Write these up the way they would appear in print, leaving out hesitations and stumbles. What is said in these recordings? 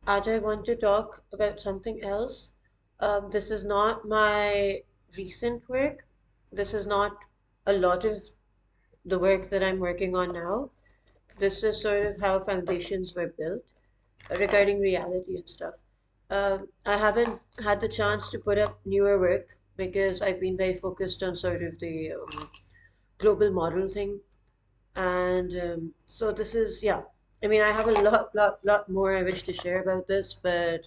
I want to talk about something else. This is not my recent work. This is not a lot of the work that I'm working on now. This is sort of how foundations were built regarding reality and stuff. I haven't had the chance to put up newer work because I've been very focused on sort of the global model thing. And so this is, yeah. I mean, I have a lot more I wish to share about this, but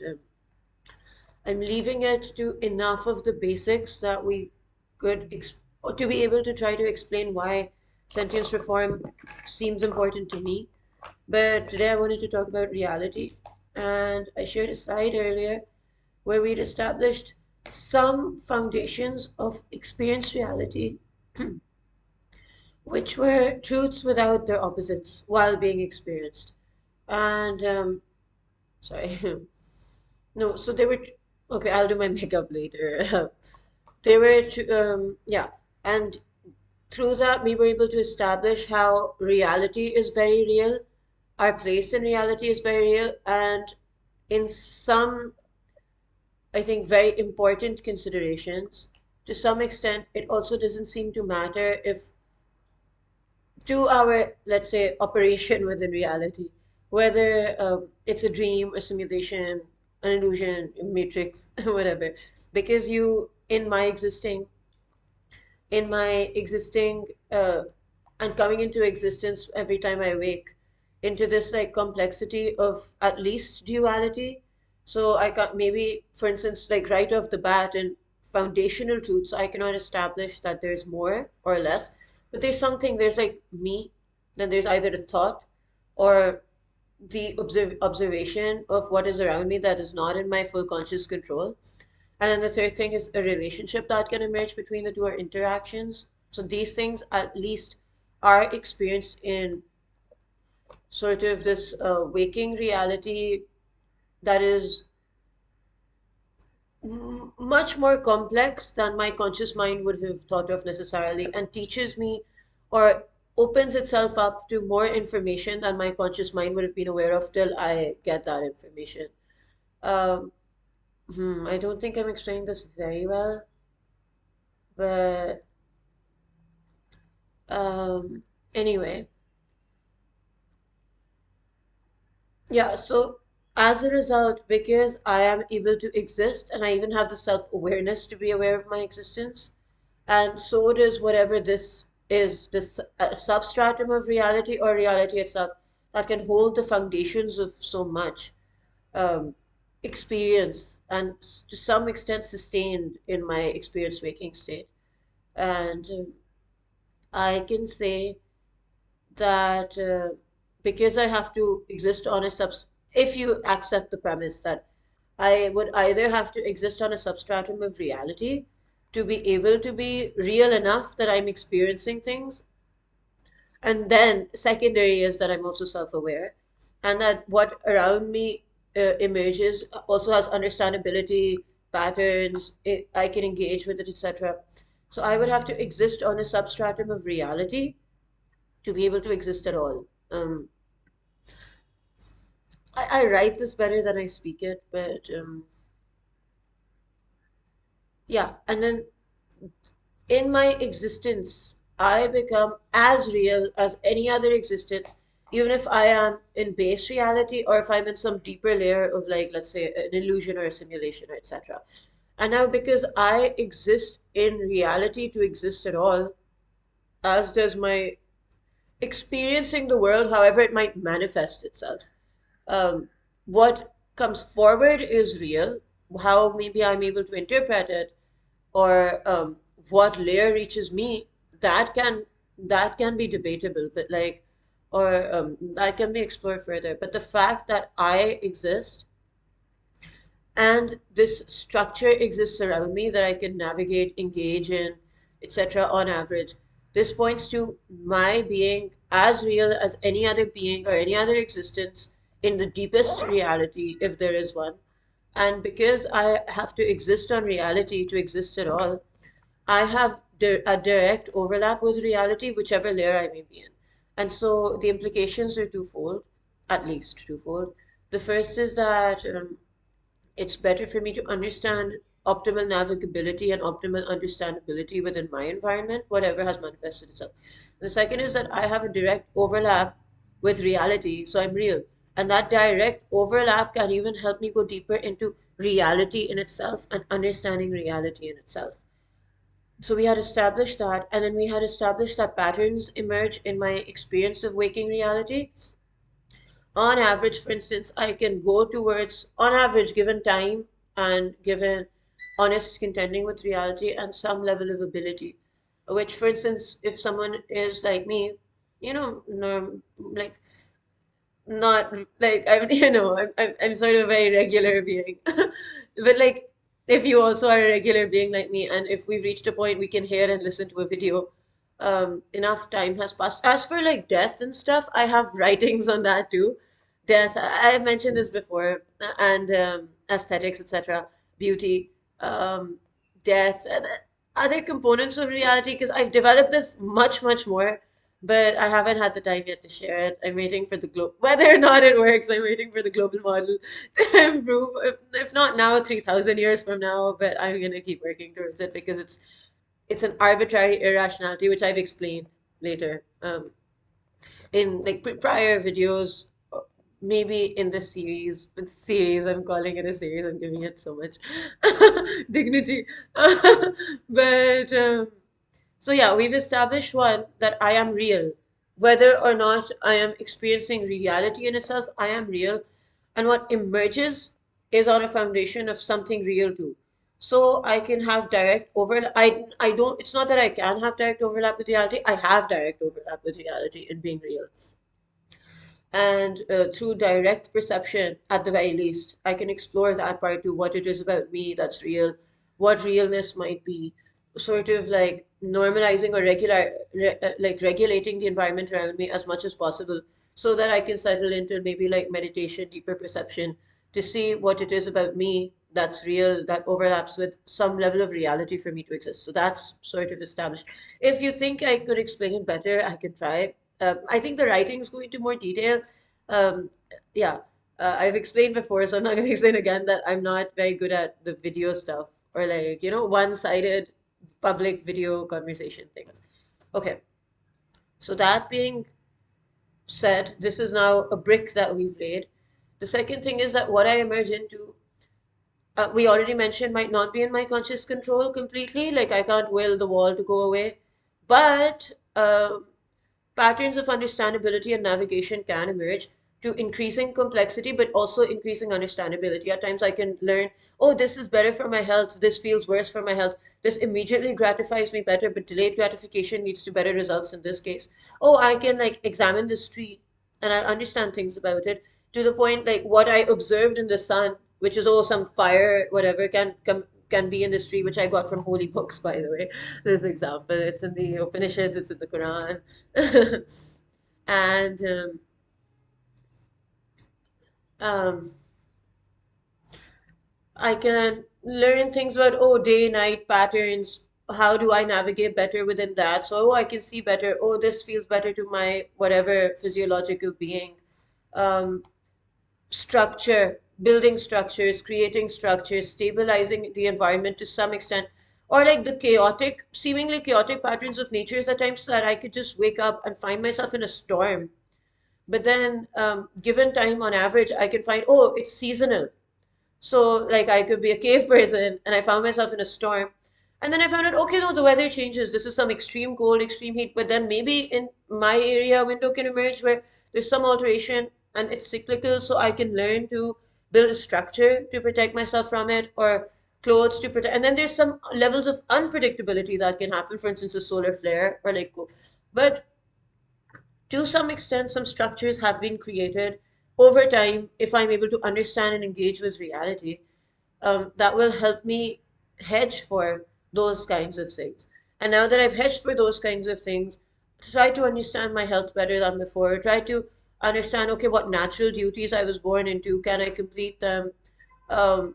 I'm leaving it to enough of the basics that we could or to be able to try to explain why sentience reform seems important to me. But today I wanted to talk about reality, and I shared a slide earlier where we'd established some foundations of experienced reality, which were truths without their opposites while being experienced. And sorry, no, so they were okay. I'll do my makeup later. They were yeah, and through that we were able to establish how reality is very real, our place in reality is very real, and in some, I think, very important considerations, to some extent it also doesn't seem to matter if to our, let's say, operation within reality, whether it's a dream, a simulation, an illusion, a matrix, whatever, because you in my existing and coming into existence every time I wake into this like complexity of at least duality. So I got maybe, for instance, like right off the bat in foundational truths, I cannot establish that there's more or less, but there's something, there's like me, then there's either the thought or the observation of what is around me that is not in my full conscious control. And then the third thing is a relationship that can emerge between the two or interactions. So these things at least are experienced in sort of this waking reality that is much more complex than my conscious mind would have thought of necessarily, and teaches me or opens itself up to more information than my conscious mind would have been aware of till I get that information. Um, I don't think I'm explaining this very well, but um, anyway, yeah, so as a result, because I am able to exist and I even have the self awareness to be aware of my existence, and so does whatever this is, this substratum of reality or reality itself that can hold the foundations of so much um, experience and to some extent sustained in my experience waking state. And I can say that because I have to exist on a if you accept the premise that I would either have to exist on a substratum of reality to be able to be real enough that I'm experiencing things, and then secondary is that I'm also self-aware, and that what around me emerges also has understandability, patterns, I can engage with it, etc. So I would have to exist on a substratum of reality to be able to exist at all. I write this better than I speak it, but yeah. And then in my existence, I become as real as any other existence, even if I am in base reality or if I'm in some deeper layer of, like, let's say, an illusion or a simulation or etc. And now, because I exist in reality to exist at all, as does my experiencing the world, however it might manifest itself. What comes forward is real. How maybe I'm able to interpret it, or what layer reaches me, that can that can be debatable, but like, or that can be explored further. But the fact that I exist and this structure exists around me that I can navigate, engage in, etc. on average, this points to my being as real as any other being or any other existence in the deepest reality, if there is one. And because I have to exist on reality to exist at all, I have a direct overlap with reality, whichever layer I may be in. And so the implications are twofold, at least twofold. The first is that it's better for me to understand optimal navigability and optimal understandability within my environment, whatever has manifested itself. The second is that I have a direct overlap with reality, so I'm real. And that direct overlap can even help me go deeper into reality in itself and understanding reality in itself. So we had established that, and then we had established that patterns emerge in my experience of waking reality. On average, for instance, I can go towards, on average, given time and given honest contending with reality and some level of ability, which, for instance, if someone is like me, like not like I'm, I'm sort of a very regular being, but like if you also are a regular being like me, and if we've reached a point we can hear and listen to a video, enough time has passed. As for like death and stuff, I have writings on that too. Death, I've mentioned this before, and aesthetics, etc., beauty, death, other components of reality, because I've developed this much, much more, but I haven't had the time yet to share it. I'm waiting for the whether or not it works, I'm waiting for the global model to improve. If not now, 3,000 years from now, but I'm gonna keep working towards it because it's an arbitrary irrationality, which I've explained later. In like prior videos, maybe in this series. It's series, I'm calling it a series, I'm giving it so much dignity. But so yeah, we've established one, that I am real. Whether or not I am experiencing reality in itself, I am real. And what emerges is on a foundation of something real too. So I can have direct overlap. I don't, it's not that I can have direct overlap with reality. I have direct overlap with reality in being real. And through direct perception, at the very least, I can explore that part too, what it is about me that's real, what realness might be, sort of like normalizing or like regulating the environment around me as much as possible, so that I can settle into maybe like meditation, deeper perception, to see what it is about me that's real, that overlaps with some level of reality for me to exist. So that's sort of established. If you think I could explain it better, I can try. I think the writings go into more detail. Um, yeah, I've explained before, so I'm not going to explain again that I'm not very good at the video stuff, or like, one-sided public video conversation things. Okay, so that being said, this is now a brick that we've laid. The second thing is that what I emerge into, we already mentioned, might not be in my conscious control completely. Like, I can't will the wall to go away. But patterns of understandability and navigation can emerge to increasing complexity, but also increasing understandability. At times, I can learn, oh, this is better for my health. This feels worse for my health. This immediately gratifies me better, but delayed gratification leads to better results in this case. Oh, I can like examine this tree and I understand things about it, to the point like what I observed in the sun, which is, oh, some fire, whatever, can be in this tree, which I got from holy books, by the way. This example, it's in the Upanishads, it's in the Quran. And um, I can learn things about, oh, day night patterns. How do I navigate better within that? So, oh, I can see better. Oh, this feels better to my whatever physiological being. Um, Structure, building structures, creating structures, stabilizing the environment to some extent, or like the chaotic, seemingly chaotic patterns of nature is at times that I could just wake up and find myself in a storm. But then, given time on average, I can find, oh, it's seasonal. So, like, I could be a cave person and I found myself in a storm. And then I found out, okay, no, the weather changes. This is some extreme cold, extreme heat. But then maybe in my area, a window can emerge where there's some alteration and it's cyclical. So I can learn to build a structure to protect myself from it, or clothes to protect. And then there's some levels of unpredictability that can happen. For instance, a solar flare or like, but to some extent, some structures have been created over time. If I'm able to understand and engage with reality, that will help me hedge for those kinds of things. And now that I've hedged for those kinds of things, try to understand my health better than before. Try to understand, okay, what natural duties I was born into. Can I complete them? Um,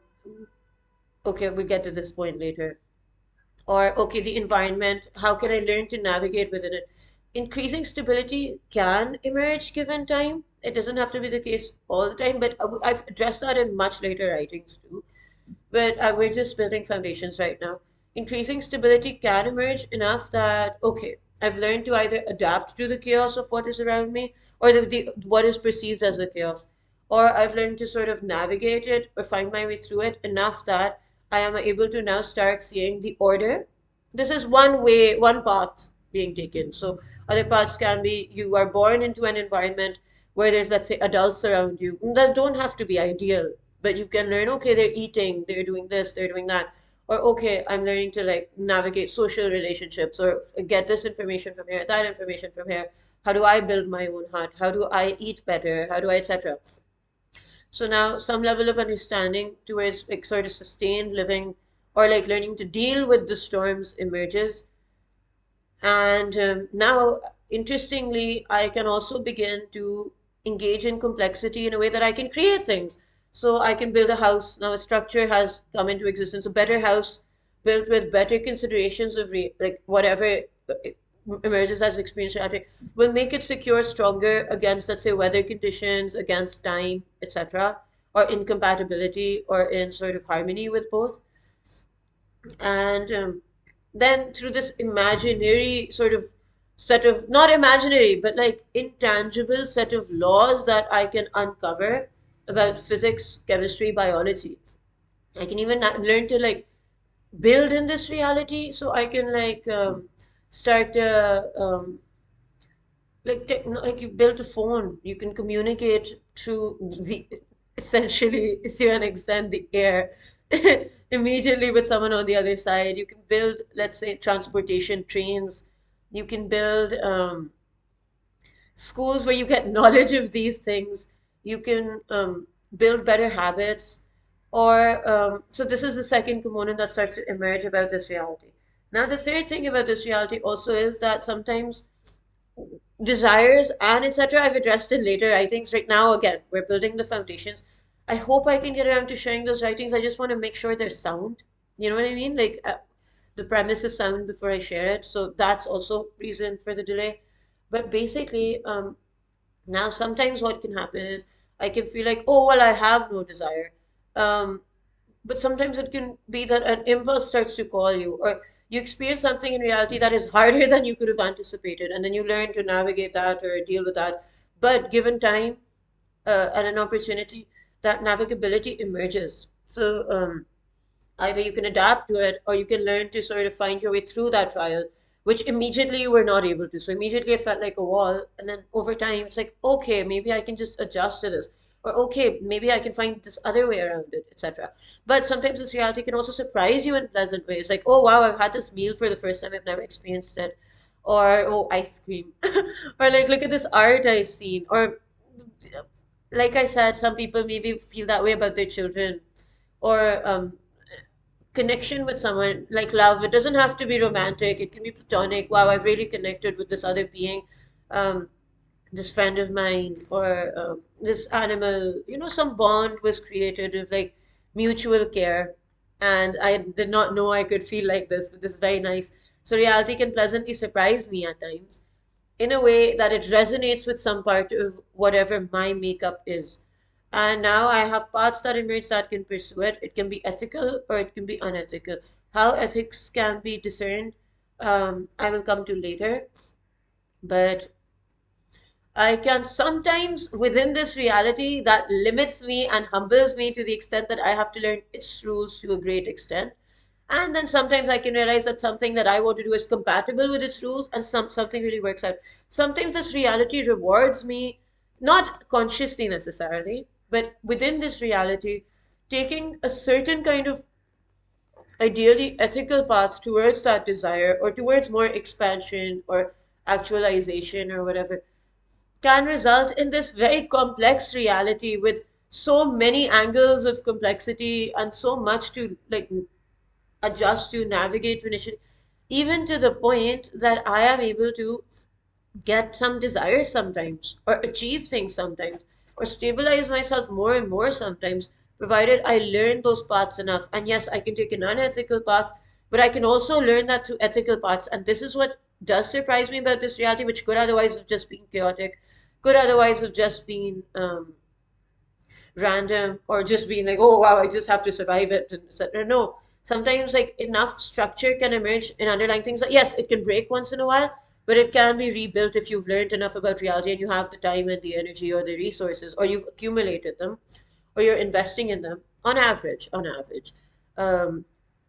okay, we'll get to this point later. Or, okay, the environment, how can I learn to navigate within it? Increasing stability can emerge given time. It doesn't have to be the case all the time, but I've addressed that in much later writings too. But we're just building foundations right now. Increasing stability can emerge enough that, okay, I've learned to either adapt to the chaos of what is around me, or what is perceived as the chaos, or I've learned to sort of navigate it or find my way through it enough that I am able to now start seeing the order. This is one way, one path being taken. So other paths can be you are born into an environment where there's, let's say, adults around you that don't have to be ideal, but you can learn, okay, they're eating, they're doing this, they're doing that. Or, okay, I'm learning to like navigate social relationships or get this information from here, that information from here. How do I build my own heart? How do I eat better? How do I, etc. So now some level of understanding towards like sort of sustained living or like learning to deal with the storms emerges. And now, interestingly, I can also begin to engage in complexity in a way that I can create things. So I can build a house. Now, a structure has come into existence, a better house built with better considerations of like whatever emerges as experience reality will make it secure, stronger against, let's say, weather conditions, against time, etc., or incompatibility, or in sort of harmony with both. And then through this imaginary sort of set of, not imaginary, but like intangible set of laws that I can uncover about physics, chemistry, biology. I can even learn to like build in this reality, so I can like start like you built a phone, you can communicate through the essentially to an extent the air immediately with someone on the other side. You can build, let's say, transportation trains. You can build schools where you get knowledge of these things. You can build better habits. Or so this is the second component that starts to emerge about this reality. Now the third thing about this reality also is that sometimes desires and etc. I've addressed in later writings. Right now, again, we're building the foundations. I hope I can get around to sharing those writings. I just want to make sure they're sound. You know what I mean? Like the premise is sound before I share it. So that's also reason for the delay. But basically, now sometimes what can happen is I can feel like, oh well, I have no desire. Um, but sometimes it can be that an impulse starts to call you, or you experience something in reality that is harder than you could have anticipated, and then you learn to navigate that or deal with that. But given time and an opportunity, that navigability emerges. So either you can adapt to it or you can learn to sort of find your way through that trial, which immediately you were not able to. So immediately it felt like a wall, and then over time it's like, okay, maybe I can just adjust to this, or okay, maybe I can find this other way around it, etc. But sometimes this reality can also surprise you in pleasant ways, like, oh wow, I've had this meal for the first time, I've never experienced it. Or, oh, ice cream. Or like, look at this art I've seen. Or like I said, some people maybe feel that way about their children. Or connection with someone, like love, it doesn't have to be romantic, it can be platonic. Wow, I've really connected with this other being, um, this friend of mine, or this animal. Some bond was created of like mutual care, and I did not know I could feel like this, but this is very nice. So reality can pleasantly surprise me at times in a way that it resonates with some part of whatever my makeup is. And now I have paths that emerge that can pursue it. It can be ethical or it can be unethical. How ethics can be discerned, I will come to later. But I can sometimes, within this reality that limits me and humbles me to the extent that I have to learn its rules to a great extent. And then sometimes I can realize that something that I want to do is compatible with its rules, and something really works out. Sometimes this reality rewards me, not consciously necessarily, but within this reality, taking a certain kind of ideally ethical path towards that desire or towards more expansion or actualization or whatever can result in this very complex reality with so many angles of complexity and so much to like adjust to, navigate to initially, even to the point that I am able to get some desires sometimes, or achieve things sometimes, or stabilize myself more and more sometimes, provided I learn those paths enough. And yes, I can take an unethical path, but I can also learn that through ethical paths. And this is what does surprise me about this reality, which could otherwise have just been chaotic. could otherwise have just been random or just being like, oh wow, I just have to survive it, and etc. No, sometimes like enough structure can emerge in underlying things. Like, yes, it can break once in a while, but it can be rebuilt if you've learned enough about reality and you have the time and the energy or the resources, or you've accumulated them, or you're investing in them on average, Um,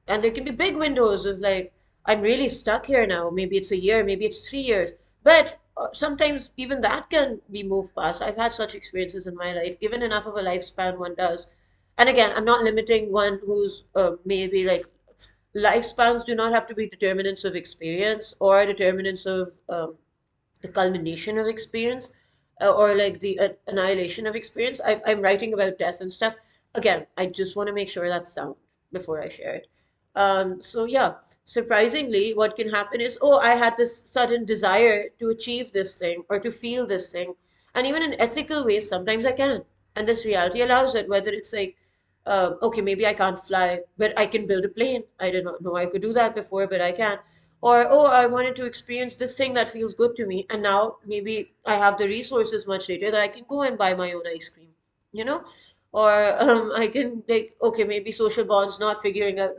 and there can be big windows of like, I'm really stuck here now. Maybe it's a year, maybe it's 3 years. But sometimes even that can be moved past. I've had such experiences in my life. Given enough of a lifespan, one does. And again, I'm not limiting one who's maybe like lifespans do not have to be determinants of experience or determinants of the culmination of experience or like the annihilation of experience. I'm writing about death and stuff. Again, I just want to make sure that's sound before I share it. So yeah, surprisingly, what can happen is, oh, I had this sudden desire to achieve this thing or to feel this thing. And even in ethical ways, sometimes I can. And this reality allows it, whether it's like, okay, maybe I can't fly, but I can build a plane. I did not know I could do that before, but I can. Or, oh, I wanted to experience this thing that feels good to me, and now maybe I have the resources much later that I can go and buy my own ice cream, you know? Or I can like, okay, maybe social bonds not figuring out.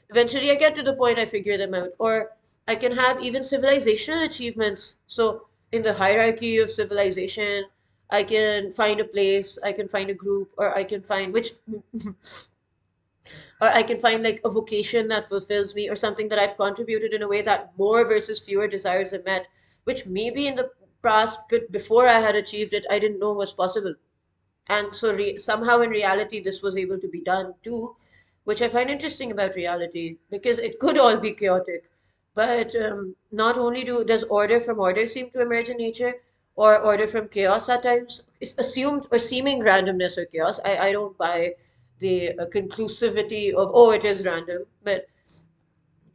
Eventually, I get to the point I figure them out. Or I can have even civilizational achievements. So in the hierarchy of civilization, I can find a place, I can find a group, or I can find which or I can find like a vocation that fulfills me or something that I've contributed in a way that more versus fewer desires are met, which maybe in the past, but before I had achieved it, I didn't know was possible. And so somehow in reality, this was able to be done too, which I find interesting about reality because it could all be chaotic. But not only does order from order seem to emerge in nature, or order from chaos at times, it's assumed or seeming randomness or chaos. I don't buy the conclusivity of, oh, it is random, but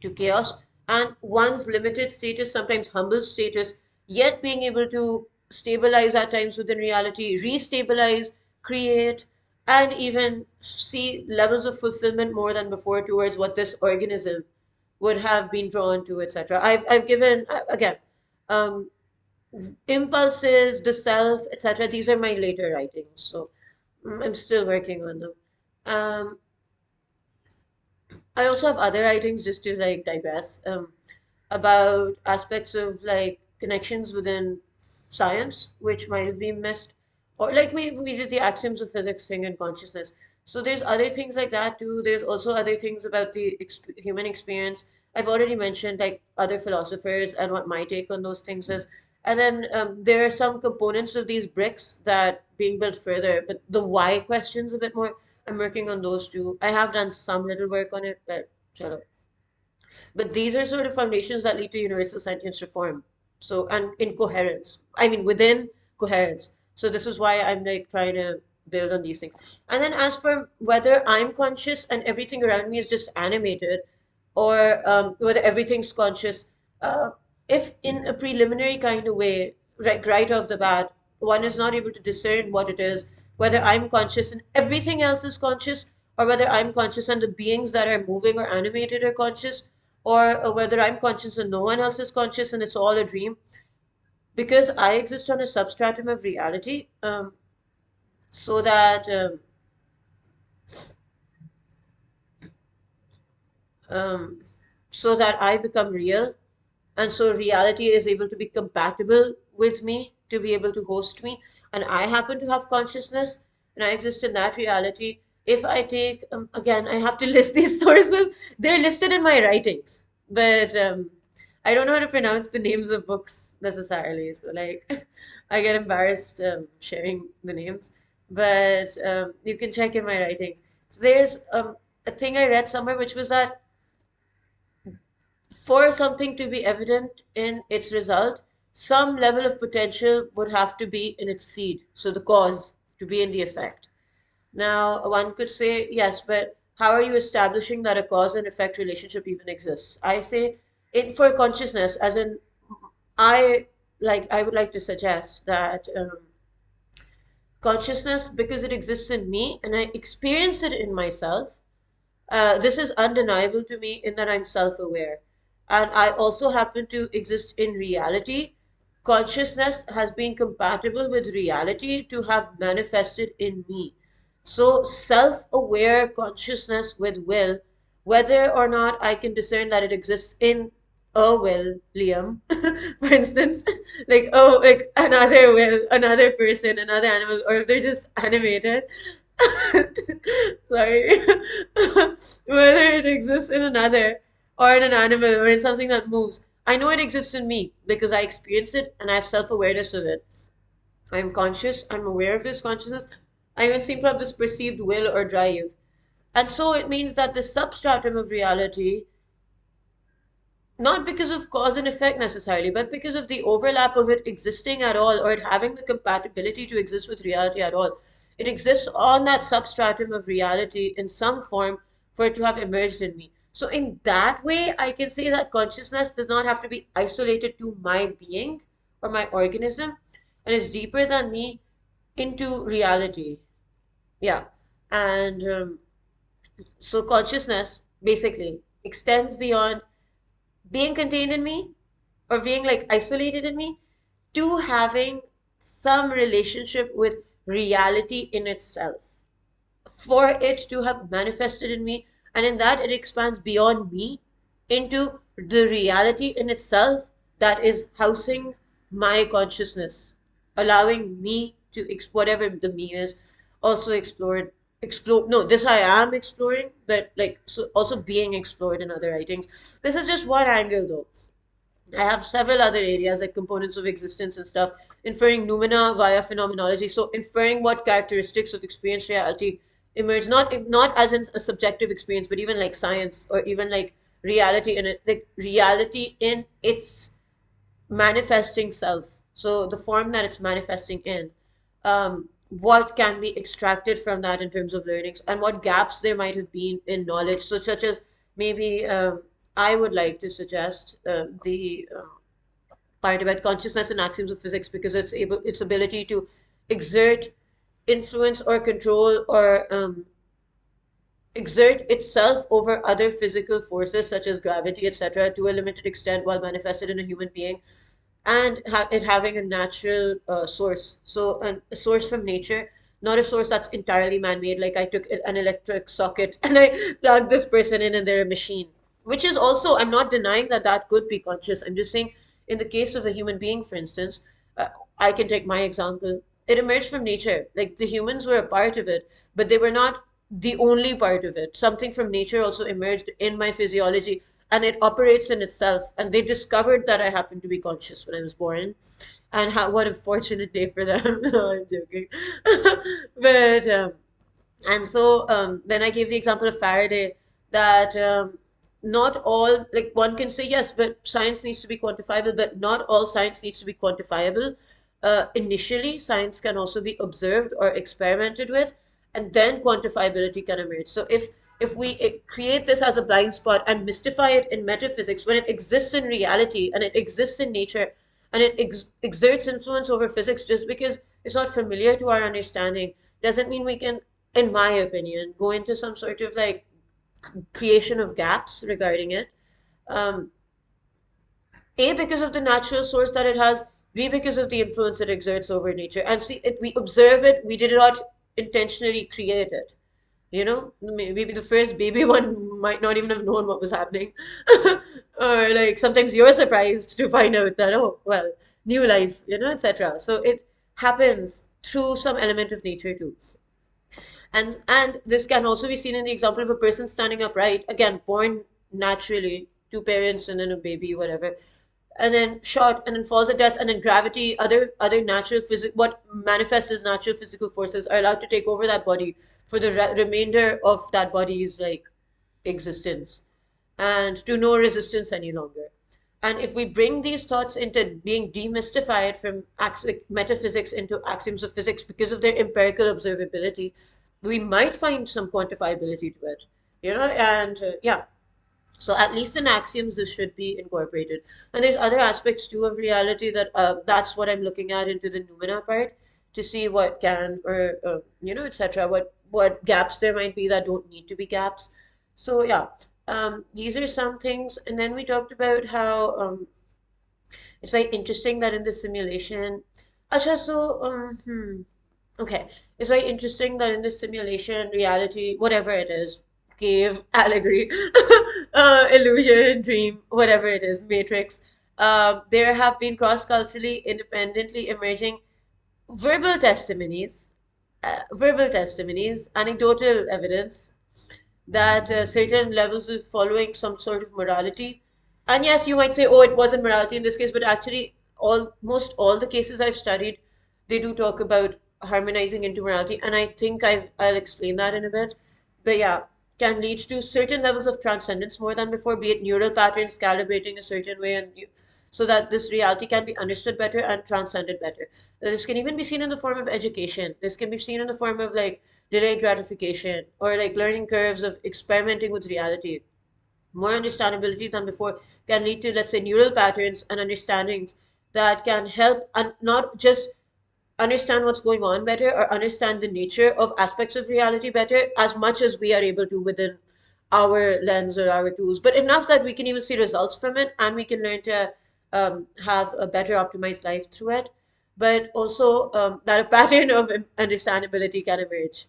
to chaos and one's limited status, sometimes humble status, yet being able to stabilize at times within reality, restabilize, create, and even see levels of fulfillment more than before towards what this organism would have been drawn to, etc. I've given again um, impulses, the self, etc. These are my later writings, so I'm still working on them. Um, I also have other writings just to like digress about aspects of like connections within science which might have been missed, or like we did the axioms of physics thing and consciousness. So there's other things like that too. There's also other things about the human experience. I've already mentioned like other philosophers and what my take on those things is. And then there are some components of these bricks that being built further, but the why questions a bit more. I'm working on those too. I have done some little work on it, but chalo. But these are sort of foundations that lead to universal sentience reform. So, and in coherence. I mean, within coherence. So this is why I'm like trying to build on these things. And then as for whether I'm conscious and everything around me is just animated, or whether everything's conscious, uh, if in a preliminary kind of way, right off the bat, one is not able to discern what it is, whether I'm conscious and everything else is conscious, or whether I'm conscious and the beings that are moving or animated are conscious, or whether I'm conscious and no one else is conscious and it's all a dream, because I exist on a substratum of reality, so that um, so that I become real, and so reality is able to be compatible with me to be able to host me, and I happen to have consciousness and I exist in that reality. If I take again, I have to list these sources. They're listed in my writings, but I don't know how to pronounce the names of books necessarily, so like I get embarrassed sharing the names, but you can check in my writings. So there's a thing I read somewhere which was that for something to be evident in its result, some level of potential would have to be in its seed. So the cause to be in the effect. Now, one could say, yes, but how are you establishing that a cause and effect relationship even exists? I say, in for consciousness, as in, I I would like to suggest that consciousness, because it exists in me and I experience it in myself, this is undeniable to me in that I'm self aware. And I also happen to exist in reality. consciousness has been compatible with reality to have manifested in me. So, self aware consciousness with will, whether or not I can discern that it exists in a will, Liam, for instance, like, oh, like another will, another person, another animal, or if they're just animated. Sorry. Whether it exists in another or in an animal or in something that moves, I know it exists in me because I experience it and I have self awareness of it. I'm conscious, I'm aware of this consciousness. I even seem to have this perceived will or drive. And so it means that the substratum of reality, not because of cause and effect necessarily, but because of the overlap of it existing at all or it having the compatibility to exist with reality at all. It exists on that substratum of reality in some form for it to have emerged in me. So, in that way, I can say that consciousness does not have to be isolated to my being or my organism and is deeper than me into reality. Yeah. And so, consciousness basically extends beyond being contained in me or being like isolated in me to having some relationship with reality in itself for it to have manifested in me, and in that it expands beyond me into the reality in itself that is housing my consciousness, allowing me to whatever the me is also explore. No, this I am exploring, but like so also being explored in other writings. This is just one angle though. I have several other areas like components of existence and stuff, inferring noumena via phenomenology. So inferring what characteristics of experienced reality emerge, not as in a subjective experience, but even like science or even like reality in it, like reality in its manifesting self. So the form that it's manifesting in, what can be extracted from that in terms of learnings, and what gaps there might have been in knowledge. So such as maybe I would like to suggest the part about consciousness and axioms of physics because its ability to exert influence or control or exert itself over other physical forces such as gravity, etc., to a limited extent while manifested in a human being, and it having a natural source. So a source from nature, not a source that's entirely man-made. Like I took an electric socket and I plugged this person in and they're a machine. Which is also, I'm not denying that that could be conscious. I'm just saying, in the case of a human being, for instance, uh, I can take my example. It emerged from nature. Like the humans were a part of it, but they were not the only part of it. Something from nature also emerged in my physiology and it operates in itself. And they discovered that I happened to be conscious when I was born. And how what a fortunate day for them. No, I'm joking. But and so then I gave the example of Faraday that not all, like one can say yes, but science needs to be quantifiable, but not all science needs to be quantifiable. Initially, science can also be observed or experimented with, and then quantifiability can emerge. So if we create this as a blind spot and mystify it in metaphysics when it exists in reality and it exists in nature and it exerts influence over physics just because it's not familiar to our understanding doesn't mean we can, in my opinion, go into some sort of like creation of gaps regarding it. Um, A, because of the natural source that it has, B, because of the influence it exerts over nature. And see, we observe it, we did not intentionally create it. You know, maybe the first baby one might not even have known what was happening. Or like sometimes you're surprised to find out that, oh, well, new life, etc. So it happens through some element of nature too. And this can also be seen in the example of a person standing upright, again, born naturally, two parents and then a baby, whatever, and then shot and then falls to death, and then gravity, other natural physics, what manifests as natural physical forces are allowed to take over that body for the remainder of that body's like existence and to no resistance any longer. And if we bring these thoughts into being demystified from metaphysics into axioms of physics because of their empirical observability, we might find some quantifiability to it, and yeah. So at least in axioms, this should be incorporated. And there's other aspects too of reality that that's what I'm looking at into the noumena part to see what can or etc. What gaps there might be that don't need to be gaps. So yeah, these are some things. And then we talked about how It's very interesting that in this simulation, Acha, so okay, it's very interesting that in this simulation, reality, whatever it is, cave, allegory, illusion, dream, whatever it is, matrix, there have been cross-culturally independently emerging verbal testimonies, anecdotal evidence that certain levels of following some sort of morality. And yes, you might say, oh, it wasn't morality in this case, but actually, almost all the cases I've studied, they do talk about harmonizing into morality, and I think I'll explain that in a bit. But yeah, can lead to certain levels of transcendence more than before, be it neural patterns calibrating a certain way, and so that this reality can be understood better and transcended better. This can even be seen in the form of education. This can be seen in the form of like delayed gratification or like learning curves of experimenting with reality. More understandability than before can lead to, let's say, neural patterns and understandings that can help and not just understand what's going on better or understand the nature of aspects of reality better as much as we are able to within our lens or our tools, but enough that we can even see results from it and we can learn to have a better optimized life through it. But also that a pattern of understandability can emerge.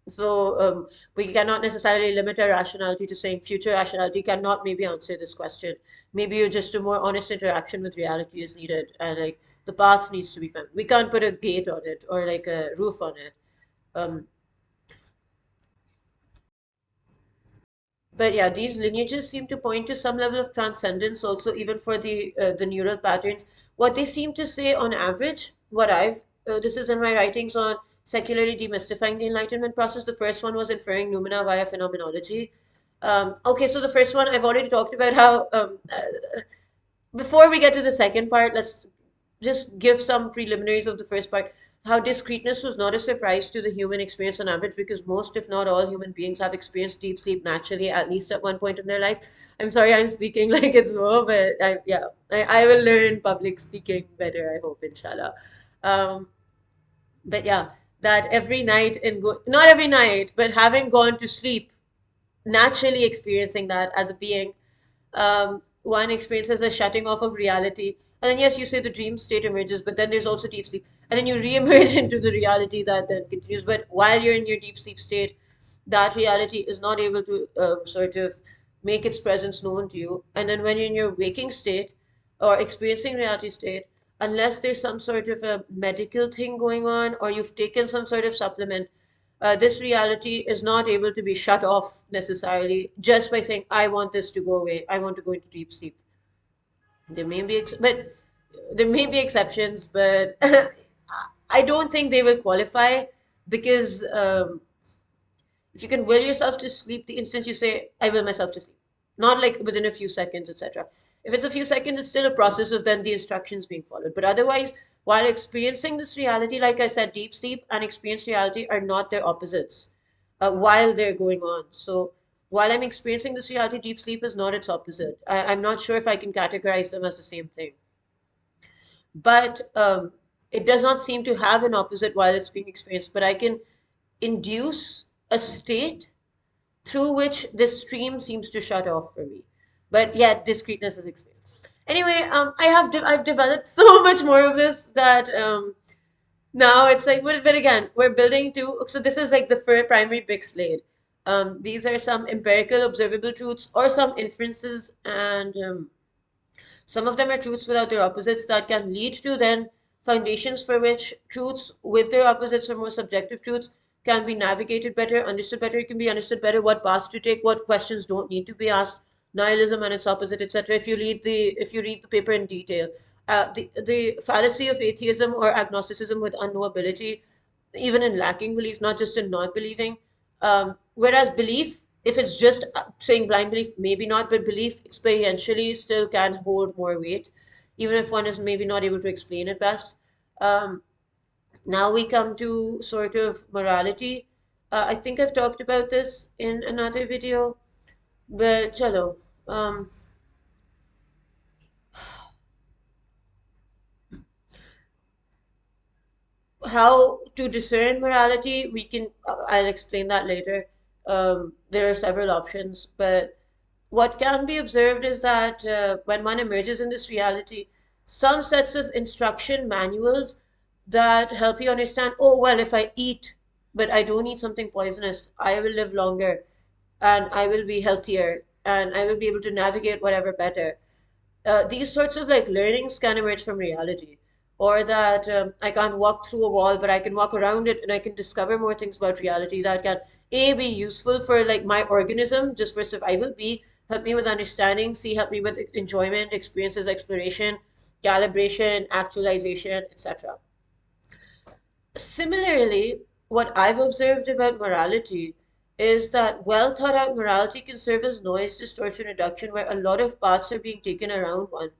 So we cannot necessarily limit our rationality to saying future rationality cannot maybe answer this question. Maybe just a more honest interaction with reality is needed, and like the path needs to be found. We can't put a gate on it or like a roof on it. Um, but yeah, these lineages seem to point to some level of transcendence also, even for the neural patterns. What they seem to say on average, what I've this is in my writings on secularly demystifying the Enlightenment process. The first one was inferring noumena via phenomenology. Okay, so the first one I've already talked about how before we get to the second part, let's just give some preliminaries of the first part. How discreteness was not a surprise to the human experience on average, because most, if not all, human beings have experienced deep sleep naturally, at least at one point in their life. I'm sorry, I'm speaking like it's more, but I will learn public speaking better, I hope, inshallah. Um, but yeah, that every night and not every night, but having gone to sleep, naturally experiencing that as a being, one experiences a shutting off of reality. And then, yes, you say the dream state emerges, but then there's also deep sleep. And then you re-emerge into the reality that then continues. But while you're in your deep sleep state, that reality is not able to sort of make its presence known to you. And then when you're in your waking state or experiencing reality state, unless there's some sort of a medical thing going on or you've taken some sort of supplement, this reality is not able to be shut off necessarily just by saying, I want this to go away. I want to go into deep sleep. There may be, but there may be exceptions, but I don't think they will qualify because if you can will yourself to sleep the instant you say, I will myself to sleep, not like within a few seconds, etc. If it's a few seconds, it's still a process of then the instructions being followed. But otherwise, while experiencing this reality, like I said, deep sleep and experienced reality are not their opposites while they're going on. So while I'm experiencing this reality, deep sleep is not its opposite. I'm not sure if I can categorize them as the same thing. But it does not seem to have an opposite while it's being experienced. But I can induce a state through which this stream seems to shut off for me. But yet, discreteness is experienced. Anyway, I've developed so much more of this that now it's like, but again, we're building to. So this is like the first primary big slate. These are some empirical observable truths or some inferences, and some of them are truths without their opposites that can lead to then foundations for which truths with their opposites or more subjective truths can be navigated better, understood better. It can be understood better what paths to take, what questions don't need to be asked, nihilism and its opposite, etc. If you read the paper in detail, the fallacy of atheism or agnosticism with unknowability, even in lacking belief, not just in not believing. Whereas belief, if it's just saying blind belief, maybe not, but belief experientially still can hold more weight, even if one is maybe not able to explain it best. Um, Now we come to sort of morality. I think I've talked about this in another video, but chalo. Um, how to discern morality, we can, I'll explain that later. There are several options, but what can be observed is that when one emerges in this reality, some sets of instruction manuals that help you understand, oh, well, if I eat, but I don't eat something poisonous, I will live longer and I will be healthier and I will be able to navigate whatever better. These sorts of like learnings can emerge from reality. Or that I can't walk through a wall, but I can walk around it and I can discover more things about reality that can A, be useful for like my organism just for survival, B, help me with understanding, C, help me with enjoyment, experiences, exploration, calibration, actualization, etc. Similarly, what I've observed about morality is that well thought out morality can serve as noise distortion reduction, where a lot of paths are being taken around one.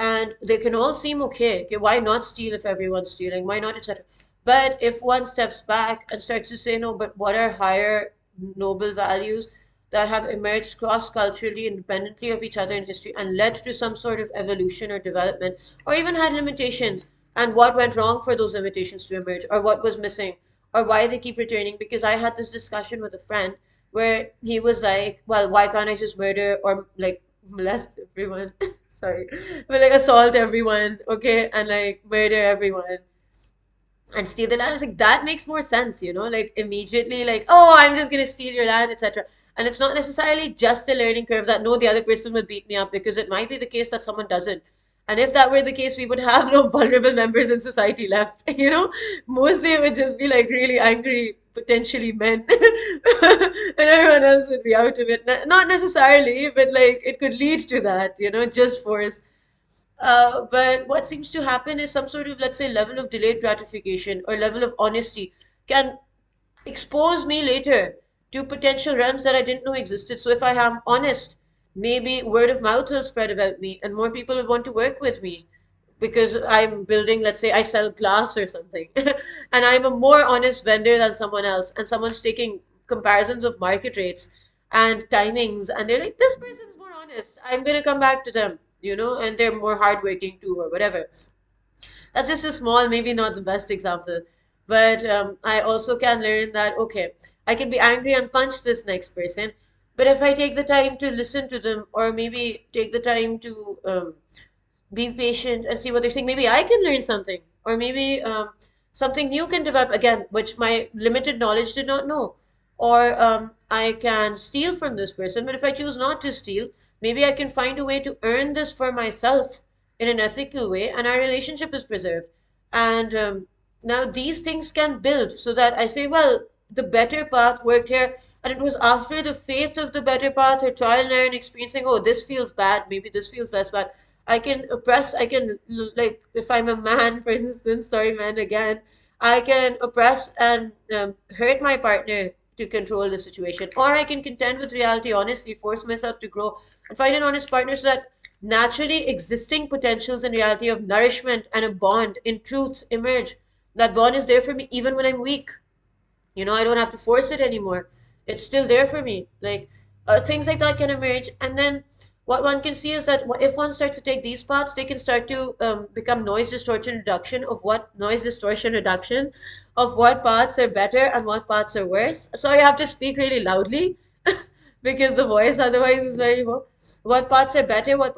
And they can all seem okay. Okay, why not steal if everyone's stealing? Why not, etc. But if one steps back and starts to say, no, but what are higher noble values that have emerged cross culturally, independently of each other in history, and led to some sort of evolution or development, or even had limitations, and what went wrong for those limitations to emerge, or what was missing, or why they keep returning? Because I had this discussion with a friend where he was like, well, why can't I just murder or like molest everyone? Sorry, but like assault everyone, okay, and like murder everyone and steal the land. I was like, that makes more sense, like immediately, like, oh, I'm just gonna steal your land, etc. And it's not necessarily just a learning curve that no, the other person will beat me up, because it might be the case that someone doesn't. And if that were the case, we would have no vulnerable members in society left. Mostly it would just be like really angry, potentially men, and everyone else would be out of it. Not necessarily, but like it could lead to that, just force. But what seems to happen is some sort of, let's say, level of delayed gratification or level of honesty can expose me later to potential realms that I didn't know existed. So if I am honest, maybe word of mouth will spread about me and more people will want to work with me because I'm building, let's say I sell glass or something, and I'm a more honest vendor than someone else, and someone's taking comparisons of market rates and timings, and they're like, this person's more honest. I'm gonna come back to them, and they're more hardworking too, or whatever. That's just a small, maybe not the best example. But I also can learn that, okay, I can be angry and punch this next person. But if I take the time to listen to them, or maybe take the time to be patient and see what they're saying, maybe I can learn something. Or maybe something new can develop again, which my limited knowledge did not know. Or I can steal from this person, but if I choose not to steal, maybe I can find a way to earn this for myself in an ethical way, and our relationship is preserved. And now these things can build so that I say, well, the better path worked here, and it was after the faith of the better path, or trial and error, and experiencing, oh, this feels bad, maybe this feels less bad. I can oppress, I can, like, if I'm a man, for instance, sorry, man, again, I can oppress and hurt my partner to control the situation. Or I can contend with reality honestly, force myself to grow, and find an honest partner so that naturally existing potentials in reality of nourishment and a bond in truth emerge. That bond is there for me even when I'm weak. I don't have to force it anymore. It's still there for me. Like things like that can emerge, and then what one can see is that if one starts to take these paths, they can start to become noise distortion reduction of what paths are better and what paths are worse. So you have to speak really loudly because the voice otherwise is very low. What paths are better? What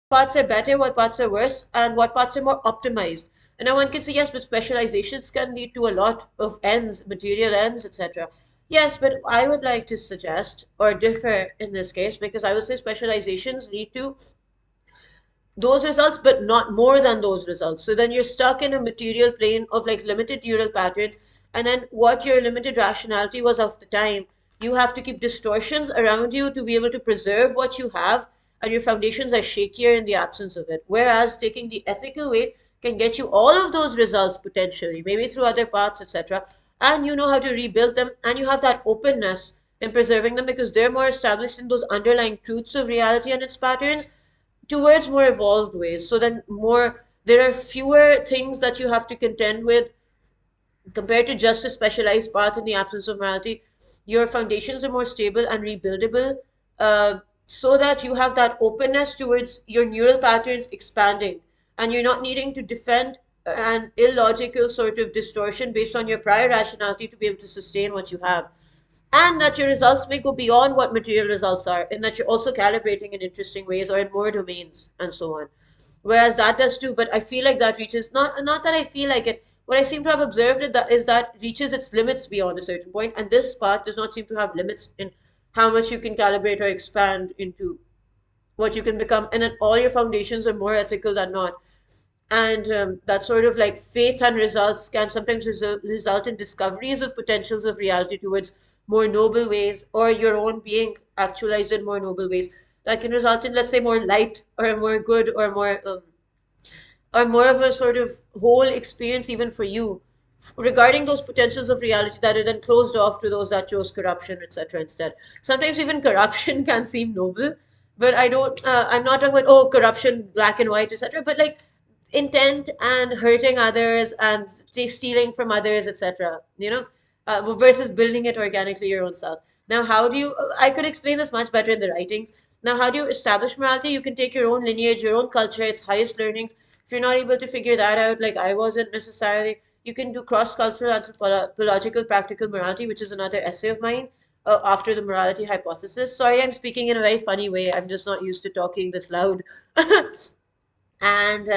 parts are better, what parts are worse, and what parts are more optimized. And now one can say, yes, but specializations can lead to a lot of ends, material ends, etc. Yes, but I would like to suggest or differ in this case, because I would say specializations lead to those results, but not more than those results. So then you're stuck in a material plane of like limited neural patterns, and then what your limited rationality was of the time, you have to keep distortions around you to be able to preserve what you have, and your foundations are shakier in the absence of it. Whereas taking the ethical way can get you all of those results potentially, maybe through other paths, etc. And you know how to rebuild them, and you have that openness in preserving them because they're more established in those underlying truths of reality and its patterns towards more evolved ways. So then there are fewer things that you have to contend with compared to just a specialized path in the absence of morality. Your foundations are more stable and rebuildable, so that you have that openness towards your neural patterns expanding, and you're not needing to defend an illogical sort of distortion based on your prior rationality to be able to sustain what you have. And that your results may go beyond what material results are, and that you're also calibrating in interesting ways or in more domains and so on. Whereas that does too, but I feel like that reaches not that I feel like it. What I seem to have observed is that reaches its limits beyond a certain point, and this part does not seem to have limits in how much you can calibrate or expand into what you can become, and then all your foundations are more ethical than not. And that sort of like faith and results can sometimes result in discoveries of potentials of reality towards more noble ways, or your own being actualized in more noble ways that can result in, let's say, more light or more good or more of a sort of whole experience even for you regarding those potentials of reality that are then closed off to those that chose corruption, etc. instead. Sometimes even corruption can seem noble, but I'm not talking about, oh, corruption, black and white, etc. But like intent and hurting others and stealing from others, etc. Versus building it organically your own self. Now, how do you? I could explain this much better in the writings. Now, how do you establish morality? You can take your own lineage, your own culture, its highest learnings. If you're not able to figure that out, like I wasn't necessarily, you can do cross-cultural anthropological practical morality, which is another essay of mine after the morality hypothesis. Sorry, I'm speaking in a very funny way. I'm just not used to talking this loud. And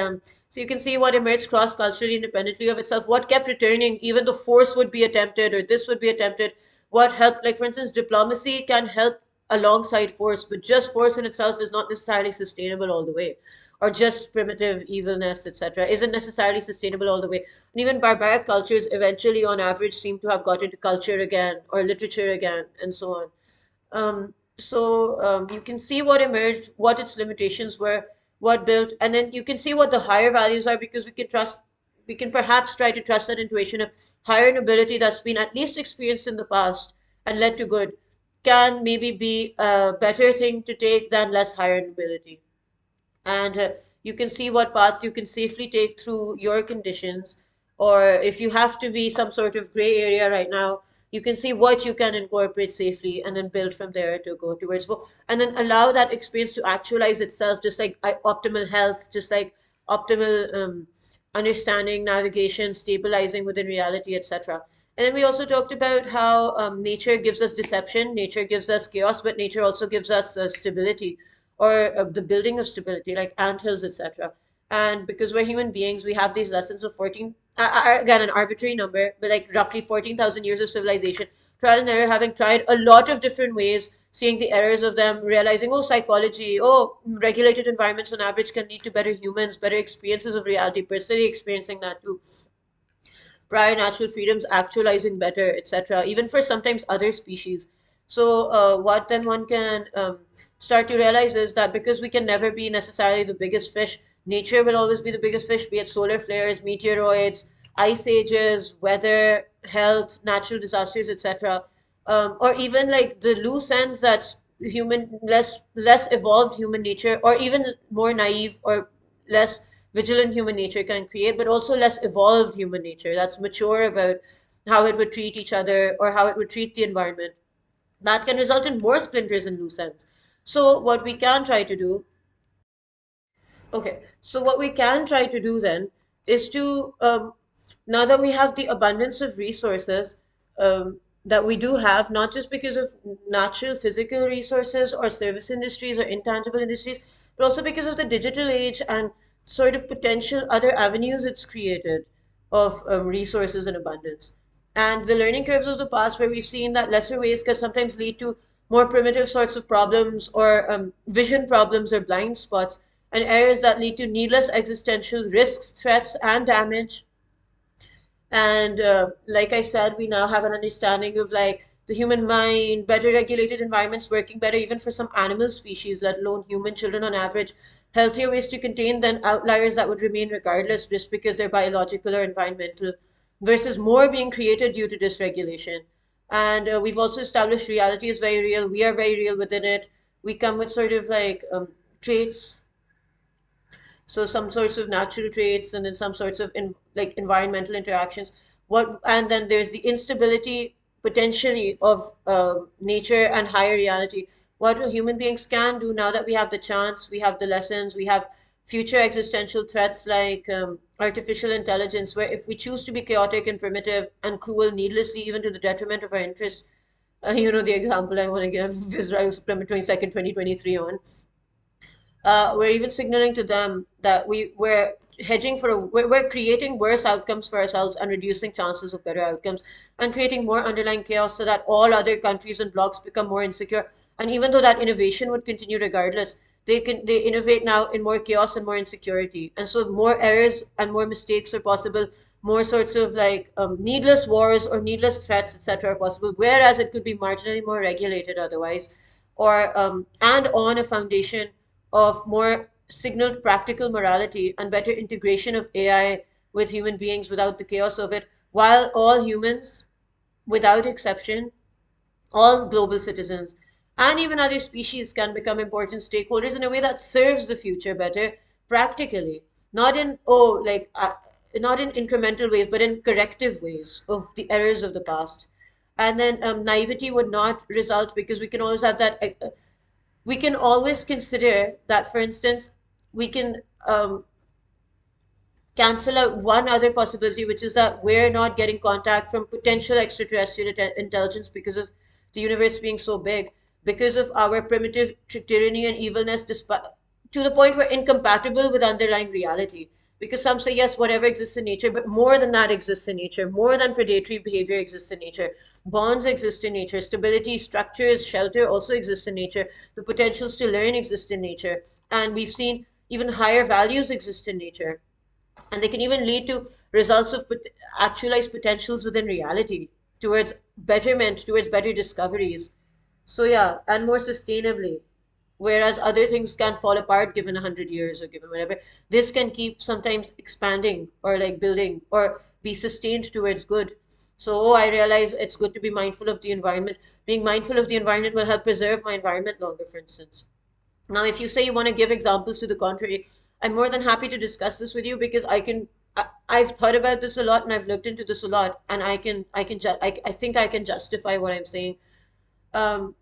so you can see what emerged cross culturally independently of itself, what kept returning, even though force would be attempted or this would be attempted, what helped. Like, for instance, diplomacy can help alongside force, but just force in itself is not necessarily sustainable all the way. Or just primitive evilness, etc., isn't necessarily sustainable all the way. And even barbaric cultures eventually, on average, seem to have got into culture again or literature again, and so on. You can see what emerged, what its limitations were, what built, and then you can see what the higher values are because we can perhaps try to trust that intuition of higher nobility that's been at least experienced in the past and led to good can maybe be a better thing to take than less higher nobility. And you can see what path you can safely take through your conditions, or if you have to be some sort of gray area right now, you can see what you can incorporate safely and then build from there to go towards, and then allow that experience to actualize itself, just like optimal health, just like optimal understanding, navigation, stabilizing within reality, etc. And then we also talked about how nature gives us deception, nature gives us chaos, but nature also gives us stability, or the building of stability, like anthills, etc. And because we're human beings, we have these lessons of 14, again, an arbitrary number, but like roughly 14,000 years of civilization, trial and error, having tried a lot of different ways, seeing the errors of them, realizing, oh, psychology, oh, regulated environments on average can lead to better humans, better experiences of reality, personally experiencing that too, prior natural freedoms actualizing better, etc., even for sometimes other species. So, what then one can start to realize is that because we can never be necessarily the biggest fish, nature will always be the biggest fish, be it solar flares, meteoroids, ice ages, weather, health, natural disasters, etc. Or even like the loose ends that less evolved human nature, or even more naive or less vigilant human nature can create, but also less evolved human nature that's mature about how it would treat each other or how it would treat the environment. That can result in more splinters and loose ends. So, what we can try to do Okay, so what we can try to do then is to, now that we have the abundance of resources that we do have, not just because of natural physical resources or service industries or intangible industries, but also because of the digital age and sort of potential other avenues it's created of resources and abundance. And the learning curves of the past, where we've seen that lesser waste can sometimes lead to more primitive sorts of problems, or vision problems or blind spots, and errors that lead to needless existential risks, threats, and damage. And like I said, we now have an understanding of like the human mind, better regulated environments working better even for some animal species, let alone human children on average, healthier ways to contain than outliers that would remain regardless just because they're biological or environmental, versus more being created due to dysregulation. And we've also established reality is very real. We are very real within it. We come with sort of like traits, so some sorts of natural traits, and then some sorts of like environmental interactions. What And then there's the instability potentially of nature and higher reality. What human beings can do now that we have the chance, we have the lessons, we have future existential threats like artificial intelligence, where if we choose to be chaotic and primitive and cruel needlessly, even to the detriment of our interests, the example I want to give is around September 22nd, 2023 on. We're even signaling to them that we're hedging for we're creating worse outcomes for ourselves and reducing chances of better outcomes and creating more underlying chaos so that all other countries and blocs become more insecure. And even though that innovation would continue regardless, they innovate now in more chaos and more insecurity. And so more errors and more mistakes are possible, more sorts of like needless wars or needless threats, etc., are possible, whereas it could be marginally more regulated otherwise, or and on a foundation of more signaled practical morality and better integration of AI with human beings without the chaos of it, while all humans, without exception, all global citizens, and even other species can become important stakeholders in a way that serves the future better practically, not in, not in incremental ways, but in corrective ways of the errors of the past. And then naivety would not result because we can always have that we can always consider that, for instance, we can cancel out one other possibility, which is that we're not getting contact from potential extraterrestrial intelligence because of the universe being so big, because of our primitive tyranny and evilness, despite, to the point we're incompatible with underlying reality. Because some say, yes, whatever exists in nature, but more than that exists in nature, more than predatory behavior exists in nature. Bonds exist in nature, stability, structures, shelter also exists in nature, the potentials to learn exist in nature, and we've seen even higher values exist in nature, and they can even lead to results of actualized potentials within reality towards betterment, towards better discoveries. So yeah, and more sustainably, whereas other things can fall apart given 100 years or given whatever, this can keep sometimes expanding or like building or be sustained towards good. So I realize it's good to be mindful of the environment. Being mindful of the environment will help preserve my environment longer, for instance. Now, if you say you want to give examples to the contrary, I'm more than happy to discuss this with you because I've thought about this a lot and I've looked into this a lot, and I think I can justify what I'm saying. Um,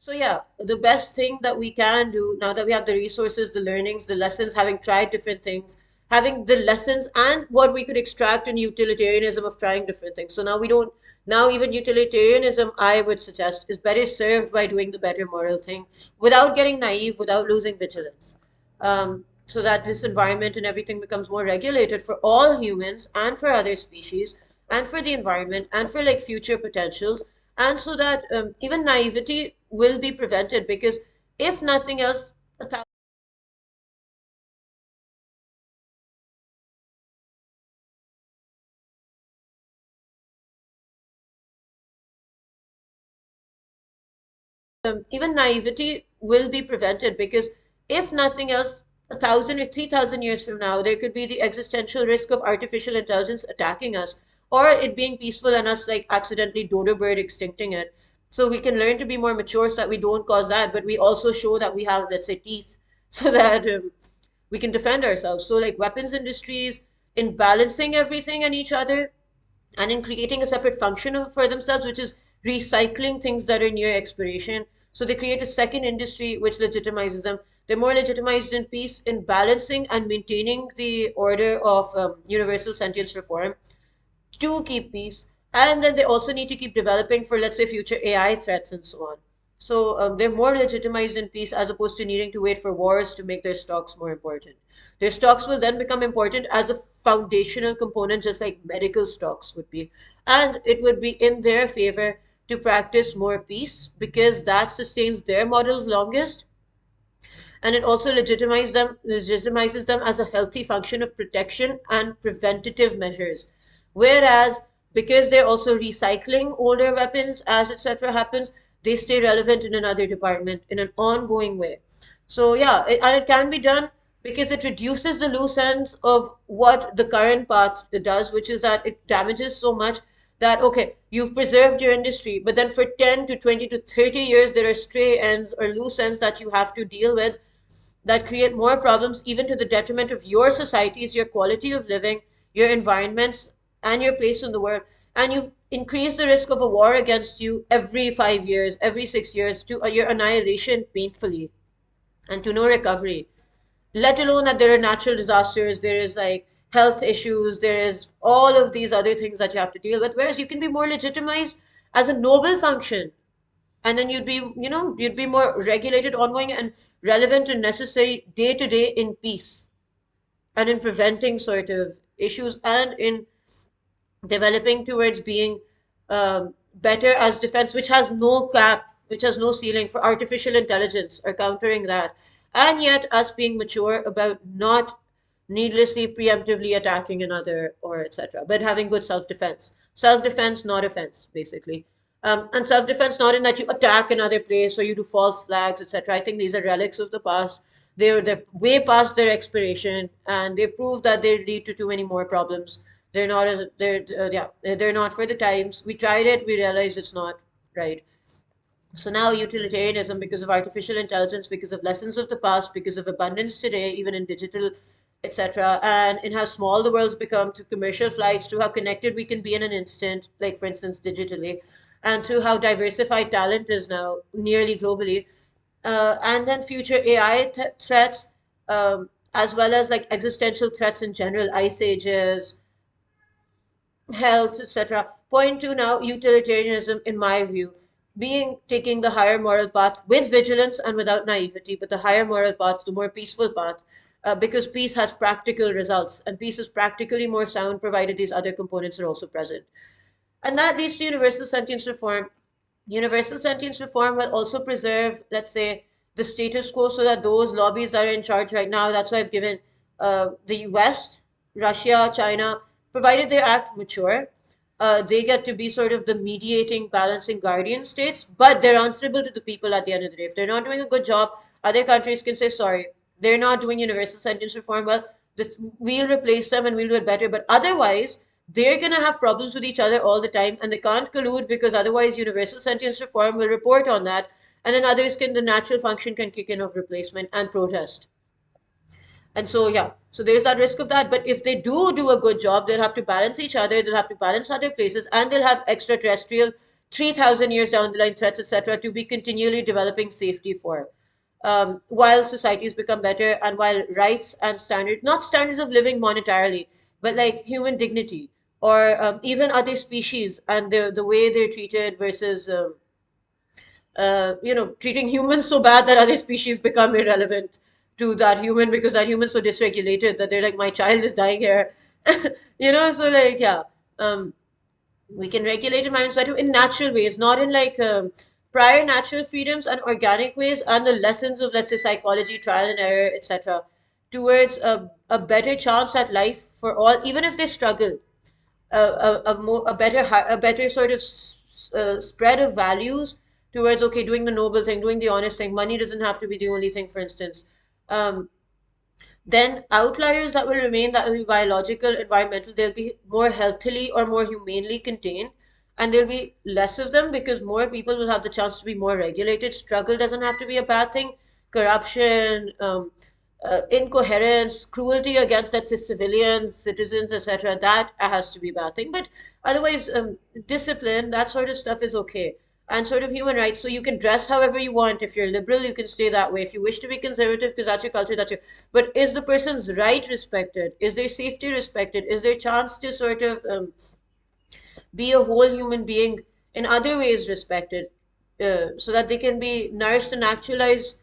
So yeah, the best thing that we can do now that we have the resources, the learnings, the lessons, having tried different things, having the lessons and what we could extract in utilitarianism of trying different things. So now we don't, now even utilitarianism, I would suggest, is better served by doing the better moral thing without getting naive, without losing vigilance. So that this environment and everything becomes more regulated for all humans and for other species and for the environment and for like future potentials, and so that even naivety will be prevented because if nothing else, even naivety will be prevented because if nothing else, 1,000 or 3,000 years from now, there could be the existential risk of artificial intelligence attacking us, or it being peaceful and us like accidentally dodo bird extincting it. So we can learn to be more mature so that we don't cause that, but we also show that we have, let's say, teeth, so that we can defend ourselves. So like weapons industries, in balancing everything and each other, and in creating a separate function for themselves, which is recycling things that are near expiration. So they create a second industry which legitimizes them. They're more legitimized in peace, in balancing and maintaining the order of universal sentience reform to keep peace. And then they also need to keep developing for, let's say, future AI threats and so on. So they're more legitimized in peace as opposed to needing to wait for wars to make their stocks more important. Their stocks will then become important as a foundational component, just like medical stocks would be. And it would be in their favor to practice more peace because that sustains their models longest, and it also legitimizes them as a healthy function of protection and preventative measures. Whereas because they're also recycling older weapons as etc happens, they stay relevant in another department in an ongoing way. So yeah, and it can be done because it reduces the loose ends of what the current path does, which is that it damages so much that okay, you've preserved your industry, but then for 10 to 20 to 30 years there are stray ends or loose ends that you have to deal with that create more problems, even to the detriment of your societies, your quality of living, your environments, and your place in the world. And you've increased the risk of a war against you every 5 years, every 6 years, to your annihilation painfully. and to no recovery, let alone that there are natural disasters, there is like health issues, there is all of these other things that you have to deal with. Whereas you can be more legitimized as a noble function, and then you'd be, you'd be more regulated, ongoing, and relevant and necessary day to day in peace and in preventing sort of issues and in developing towards being better as defense, which has no cap, which has no ceiling for artificial intelligence or countering that. And yet, us being mature about not needlessly preemptively attacking another or etc., but having good self defense. Self defense, not offense, basically. And self defense, not in that you attack another place or you do false flags, etc. I think these are relics of the past. They're way past their expiration, and they've proved that they lead to too many more problems. They're not for the times. We tried it, we realized it's not right. So now utilitarianism, because of artificial intelligence, because of lessons of the past, because of abundance today, even in digital, etc., and in how small the world's become, to commercial flights, to how connected we can be in an instant, like for instance digitally, and to how diversified talent is now nearly globally, and then future AI threats, as well as like existential threats in general, ice ages, health, etc., point to now utilitarianism, in my view, being taking the higher moral path with vigilance and without naivety, but the higher moral path, the more peaceful path, because peace has practical results, and peace is practically more sound provided these other components are also present. And that leads to universal sentience reform. Universal sentience reform will also preserve, let's say, the status quo, so that those lobbies that are in charge right now, that's why I've given the West, Russia, China, provided they act mature, they get to be sort of the mediating, balancing guardian states, but they're answerable to the people at the end of the day. If they're not doing a good job, other countries can say, sorry, they're not doing universal sentence reform well, we'll replace them and we'll do it better. But otherwise, they're going to have problems with each other all the time, and they can't collude, because otherwise universal sentence reform will report on that, and then others can, the natural function can kick in of replacement and protest. And so, yeah, so there's that risk of that. But if they do a good job, they'll have to balance each other, they'll have to balance other places, and they'll have extraterrestrial 3,000 years down the line threats, etc., to be continually developing safety for. While societies become better, and while rights and standards, not standards of living monetarily, but like human dignity, or even other species and the way they're treated versus treating humans so bad that other species become irrelevant to that human, because that human's so dysregulated that they're like, my child is dying here. So like, yeah, um, we can regulate environments better in natural ways, not in like prior natural freedoms and organic ways, and the lessons of, let's say, psychology, trial and error, etc., towards a better chance at life for all, even if they struggle, a better sort of spread of values towards, okay, doing the noble thing, doing the honest thing. Money doesn't have to be the only thing, for instance. um, then outliers that will remain, that will be biological, environmental, they'll be more healthily or more humanely contained, and there'll be less of them because more people will have the chance to be more regulated. Struggle doesn't have to be a bad thing. Corruption, incoherence, cruelty against, let's say, civilians, citizens, etc., that has to be a bad thing. But otherwise, discipline, that sort of stuff is okay. And sort of human rights. So you can dress however you want. If you're liberal, you can stay that way. If you wish to be conservative, because that's your culture, that's your. But is the person's right respected? Is their safety respected? Is there chance to sort of be a whole human being in other ways respected, so that they can be nourished and actualized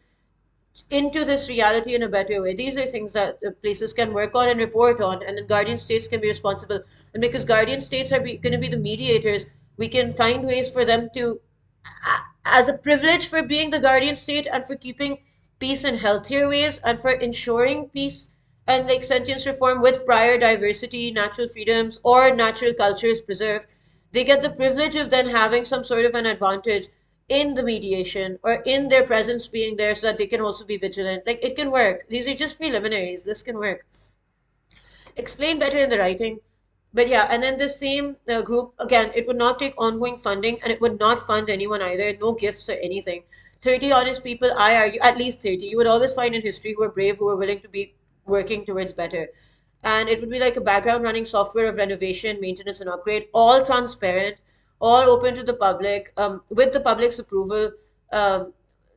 into this reality in a better way? These are things that places can work on and report on, and then guardian states can be responsible. And because guardian states are going to be the mediators, we can find ways for them to, as a privilege for being the guardian state and for keeping peace in healthier ways and for ensuring peace and like sentience reform with prior diversity, natural freedoms, or natural cultures preserved. They get the privilege of then having some sort of an advantage in the mediation or in their presence being there, so that they can also be vigilant. Like, it can work. These are just preliminaries. This can work. Explain better in the writing. But yeah, and then the same group, again, it would not take ongoing funding, and it would not fund anyone either, no gifts or anything. 30 honest people, I argue, at least 30, you would always find in history, who are brave, who are willing to be working towards better. And it would be like a background running software of renovation, maintenance, and upgrade, all transparent, all open to the public, with the public's approval. Um,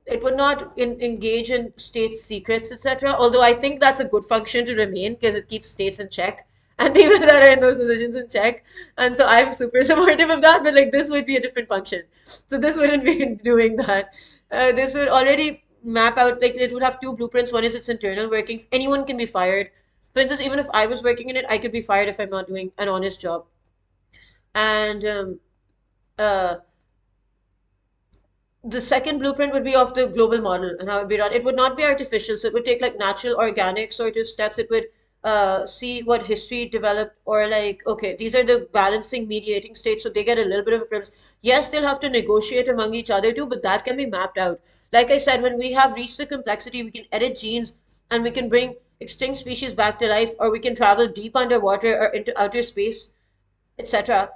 it would not engage in state secrets, etc. Although I think that's a good function to remain because it keeps states in check and people that are in those positions in check. And so I'm super supportive of that. But like this would be a different function. So this wouldn't be doing that. This would already map out, like it would have two blueprints. One is its internal workings. Anyone can be fired. For instance, even if I was working in it, I could be fired if I'm not doing an honest job. And uh, the second blueprint would be of the global model and how it would be run. It would not be artificial, so it would take like natural, organic sort of steps. It would see what history developed, or like, okay, these are the balancing, mediating states, so they get a little bit of a preference. Yes, they'll have to negotiate among each other too, but that can be mapped out. Like I said, when we have reached the complexity, we can edit genes and we can bring extinct species back to life, or we can travel deep underwater or into outer space, etc.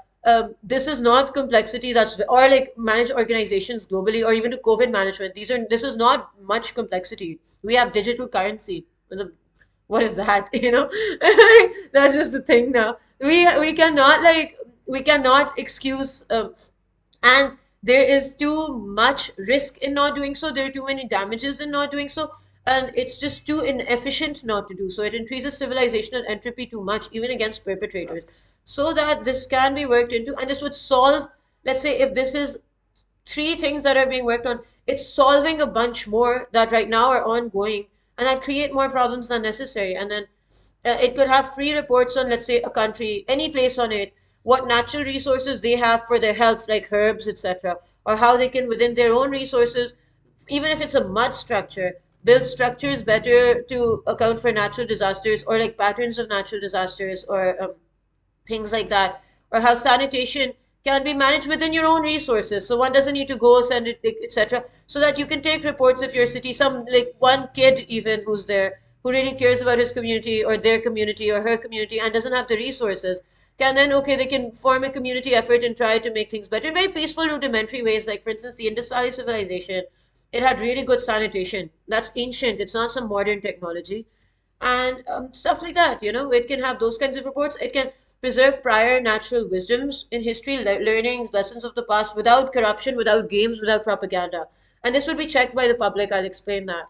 This is not complexity that's, or like manage organizations globally, or even to COVID management. This is not much complexity. We have digital currency. What is that? You know, that's just the thing now. We cannot like we cannot excuse and there is too much risk in not doing so. There are too many damages in not doing so, and it's just too inefficient not to do so. It increases civilizational entropy too much, even against perpetrators. So that this can be worked into, and this would solve, let's say, if this is three things that are being worked on, it's solving a bunch more that right now are ongoing and that create more problems than necessary. And then it could have free reports on, let's say, a country, any place on it, what natural resources they have for their health, like herbs, etc., or how they can, within their own resources, even if it's a mud structure, build structures better to account for natural disasters, or like patterns of natural disasters, or things like that, or how sanitation can be managed within your own resources. So one doesn't need to go send it, etc. So that you can take reports of your city. Some like one kid even who's there who really cares about his community or their community or her community and doesn't have the resources can then, okay, they can form a community effort and try to make things better in very peaceful, rudimentary ways. Like for instance, the Indus Valley civilization, it had really good sanitation. That's ancient. It's not some modern technology and stuff like that. You know, it can have those kinds of reports. It can preserve prior natural wisdoms in history, learnings, lessons of the past, without corruption, without games, without propaganda. And this would be checked by the public. I'll explain that.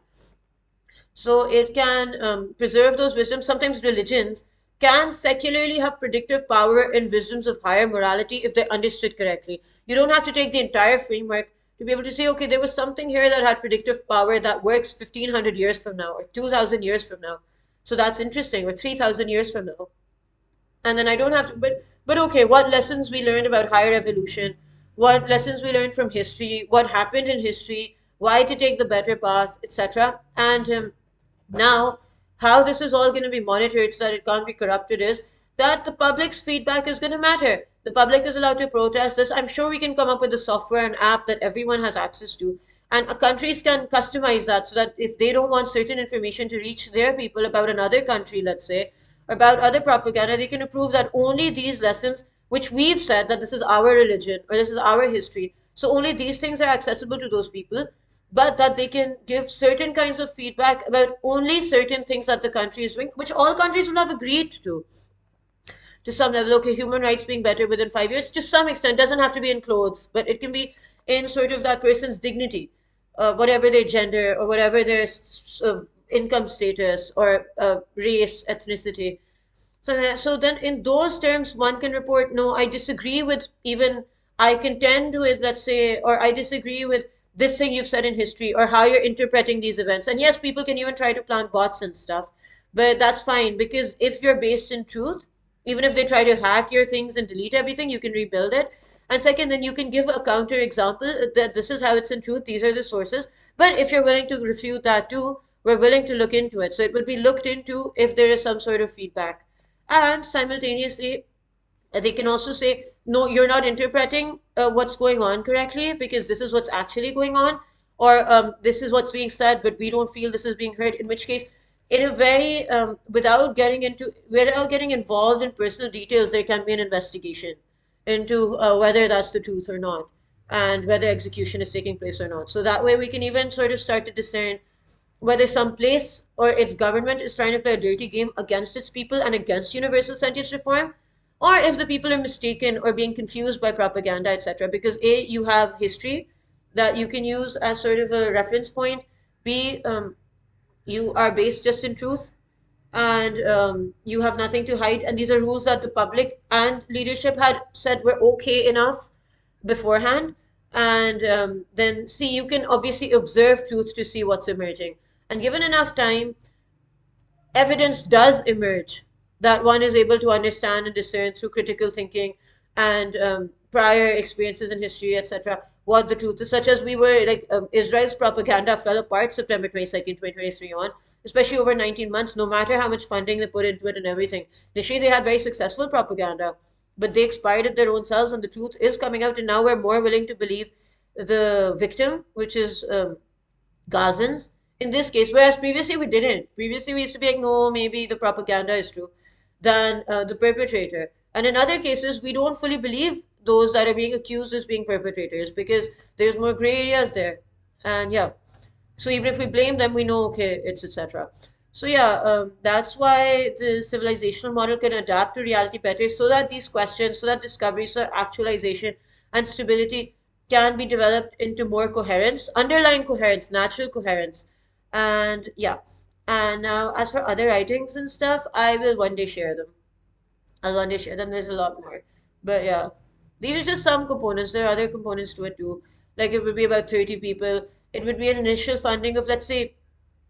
So it can preserve those wisdoms. Sometimes religions can secularly have predictive power in wisdoms of higher morality if they're understood correctly. You don't have to take the entire framework to be able to say, okay, there was something here that had predictive power that works 1500 years from now or 2000 years from now. So that's interesting, or 3000 years from now. And then I don't have to, but okay, what lessons we learned about higher evolution, what lessons we learned from history, what happened in history, why to take the better path, etc. And now, how this is all going to be monitored so that it can't be corrupted is that the public's feedback is going to matter. The public is allowed to protest this. I'm sure we can come up with a software and app that everyone has access to. And countries can customize that so that if they don't want certain information to reach their people about another country, let's say, or about other propaganda, they can approve that only these lessons, which we've said that this is our religion or this is our history, so only these things are accessible to those people, but that they can give certain kinds of feedback about only certain things that the country is doing, which all countries will have agreed to some level. Okay, human rights being better within 5 years, to some extent, doesn't have to be in clothes, but it can be in sort of that person's dignity, whatever their gender or whatever their income status or race, ethnicity. So then in those terms, one can report, no, I disagree with even, I contend with, let's say, or I disagree with this thing you've said in history or how you're interpreting these events. And yes, people can even try to plant bots and stuff, but that's fine because if you're based in truth, even if they try to hack your things and delete everything, you can rebuild it. And second, then you can give a counter example that this is how it's in truth, these are the sources. But if you're willing to refute that too, we're willing to look into it. So it will be looked into if there is some sort of feedback. And simultaneously, they can also say, no, you're not interpreting what's going on correctly because this is what's actually going on, or this is what's being said, but we don't feel this is being heard. In which case, in a very without getting involved in personal details, there can be an investigation into whether that's the truth or not, and whether execution is taking place or not. So that way, we can even sort of start to discern whether some place or its government is trying to play a dirty game against its people and against universal sentence reform, or if the people are mistaken or being confused by propaganda, etc. Because A, you have history, that you can use as sort of a reference point. B, you are based just in truth, and you have nothing to hide. And these are rules that the public and leadership had said were okay enough beforehand. And then C, you can obviously observe truth to see what's emerging. And given enough time, evidence does emerge that one is able to understand and discern through critical thinking and prior experiences in history, etc., what the truth is. Such as we were like Israel's propaganda fell apart September 22nd, 2023 on, especially over 19 months, no matter how much funding they put into it and everything. Initially, they had very successful propaganda, but they expired at their own selves, and the truth is coming out. And now we're more willing to believe the victim, which is Gazans in this case, whereas previously we didn't. Previously we used to be like, no, maybe the propaganda is true, than the perpetrator. And in other cases, we don't fully believe those that are being accused as being perpetrators because there's more gray areas there. And yeah, so even if we blame them, we know, okay, it's etc. So yeah, that's why the civilizational model can adapt to reality better, so that these questions, so that discovery, so that actualization and stability can be developed into more coherence, underlying coherence, natural coherence. And yeah, and now as for other writings and stuff, I will one day share them. I'll one day share them. There's a lot more. But yeah, these are just some components. There are other components to it too. Like it would be about 30 people. It would be an initial funding of, let's say,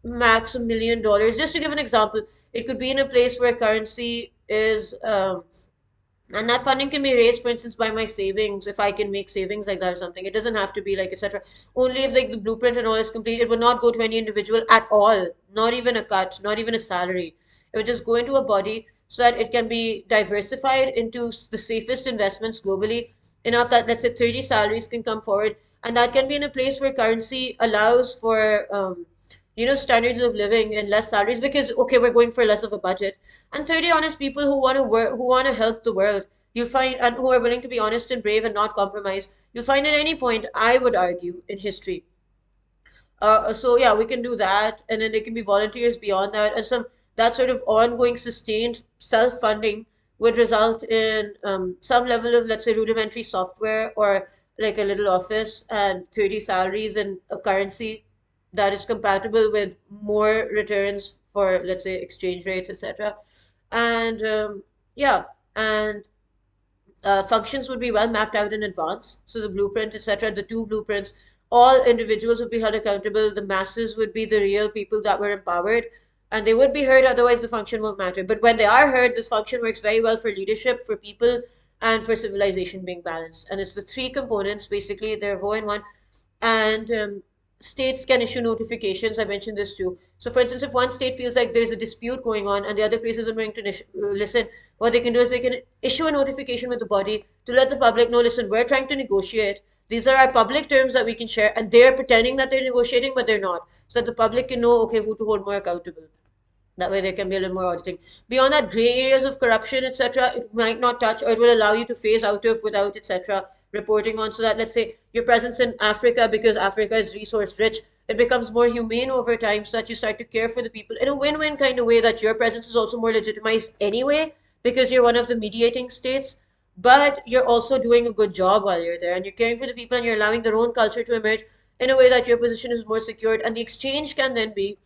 max $1 million. Just to give an example, it could be in a place where currency is and that funding can be raised, for instance, by my savings, if I can make savings like that or something. It doesn't have to be like etc. Only if like the blueprint and all is complete. It would not go to any individual at all, not even a cut, not even a salary. It would just go into a body so that it can be diversified into the safest investments globally, enough that, let's say, 30 salaries can come forward, and that can be in a place where currency allows for standards of living and less salaries, because okay, we're going for less of a budget, and 30 honest people who want to work, who want to help the world, you'll find, and who are willing to be honest and brave and not compromise, you'll find at any point, I would argue, in history. So yeah, we can do that, and then there can be volunteers beyond that, and some that sort of ongoing, sustained self-funding would result in some level of, let's say, rudimentary software, or like a little office and 30 salaries and a currency that is compatible with more returns for, let's say, exchange rates, etc. And yeah, and functions would be well mapped out in advance. So the blueprint, etc., the two blueprints, all individuals would be held accountable. The masses would be the real people that were empowered, and they would be heard. Otherwise, the function won't matter. But when they are heard, this function works very well for leadership, for people, and for civilization being balanced. And it's the three components basically. They're all in one, and states can issue notifications. I mentioned this too. So, for instance, if one state feels like there's a dispute going on and the other place isn't willing to listen, what they can do is they can issue a notification with the body to let the public know, listen, we're trying to negotiate. These are our public terms that we can share, and they're pretending that they're negotiating, but they're not. So that the public can know, okay, who to hold more accountable. That way there can be a little more auditing. Beyond that, gray areas of corruption, etc., it might not touch, or it will allow you to phase out of without, etc., reporting on. So that, let's say, your presence in Africa, because Africa is resource rich, it becomes more humane over time, so that you start to care for the people in a win-win kind of way, that your presence is also more legitimized anyway, because you're one of the mediating states, but you're also doing a good job while you're there, and you're caring for the people, and you're allowing their own culture to emerge in a way that your position is more secured. And the exchange can then be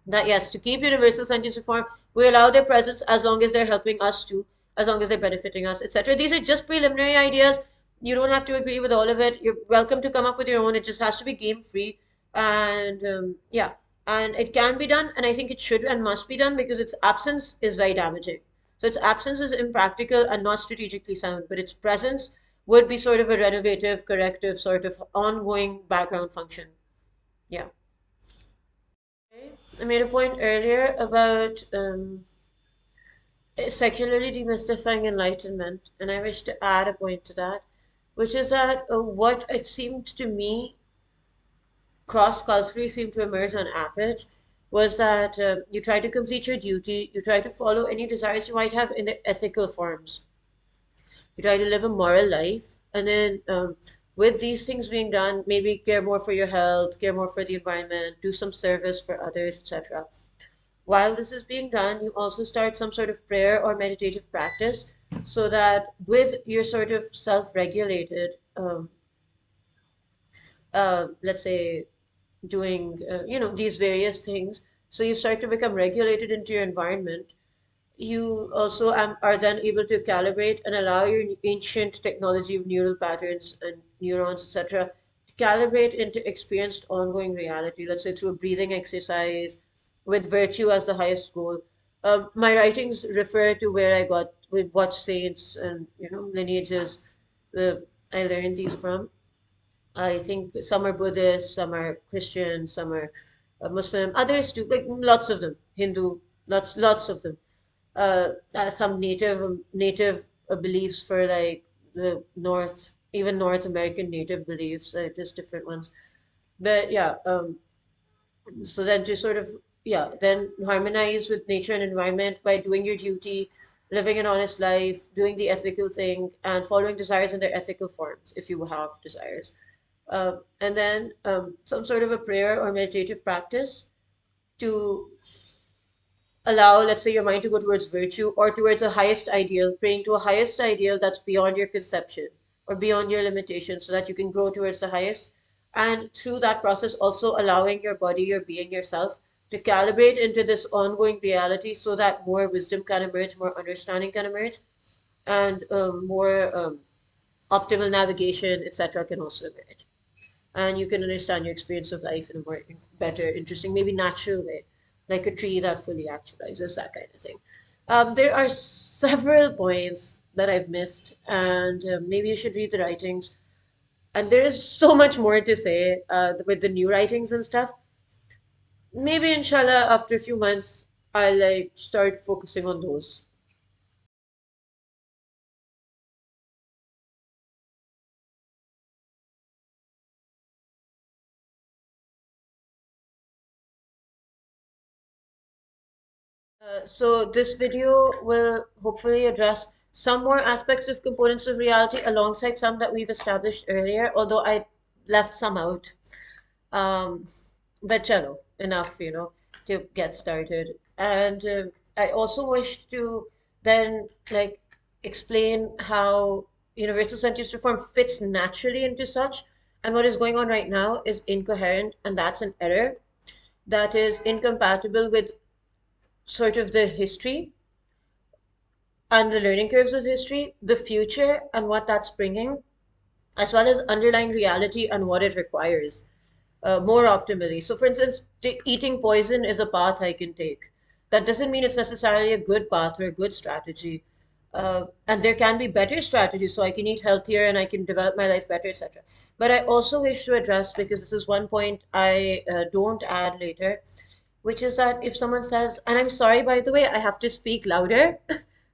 that, yes, to keep universal sentence reform, we allow their presence as long as they're helping us too, as long as they're benefiting us, etc. These are just preliminary ideas. You don't have to agree with all of it. You're welcome to come up with your own. It just has to be game free. And yeah, and it can be done, and I think it should and must be done, because its absence is very damaging. So its absence is impractical and not strategically sound, but its presence would be sort of a renovative, corrective, sort of ongoing background function. Yeah. Okay. I made a point earlier about secularly demystifying enlightenment, and I wish to add a point to that, which is that what it seemed to me cross-culturally seemed to emerge on average was that you try to complete your duty, you try to follow any desires you might have in the ethical forms, you try to live a moral life, and then with these things being done, maybe care more for your health, care more for the environment, do some service for others, etc. While this is being done, you also start some sort of prayer or meditative practice, so that with your sort of self-regulated let's say, doing these various things, so you start to become regulated into your environment. You also are then able to calibrate and allow your ancient technology of neural patterns and neurons, etc., to calibrate into experienced ongoing reality, let's say through a breathing exercise with virtue as the highest goal. My writings refer to where I got with what saints and lineages uh, I learned these from. I think some are Buddhist, some are Christian, some are Muslim, others too, like lots of them, Hindu, lots of them. Some native beliefs for like the North, even North American native beliefs, just different ones. But yeah, so then to sort of then harmonize with nature and environment by doing your duty, living an honest life, doing the ethical thing, and following desires in their ethical forms if you have desires. And then some sort of a prayer or meditative practice to allow, let's say, your mind to go towards virtue or towards a highest ideal, praying to a highest ideal that's beyond your conception or beyond your limitations so that you can grow towards the highest. And through that process, also allowing your body, your being, yourself to calibrate into this ongoing reality so that more wisdom can emerge, more understanding can emerge, and more optimal navigation, etc., can also emerge, and you can understand your experience of life in a more better, interesting, maybe natural way, like a tree that fully actualizes, that kind of thing. There are several points that I've missed, and maybe you should read the writings. And there is so much more to say with the new writings and stuff. Maybe, inshallah, after a few months, I'll like start focusing on those. So this video will hopefully address some more aspects of components of reality alongside some that we've established earlier, although I left some out. Um, but chalo, enough, to get started. And I also wish to then like explain how universal sentience reform fits naturally into such, and what is going on right now is incoherent, and that's an error that is incompatible with sort of the history and the learning curves of history, the future and what that's bringing, as well as underlying reality and what it requires more optimally. So, for instance, eating poison is a path I can take. That doesn't mean it's necessarily a good path or a good strategy. And there can be better strategies, so I can eat healthier and I can develop my life better, etc. But I also wish to address, because this is one point I don't add later, which is that if someone says, and I'm sorry, by the way, I have to speak louder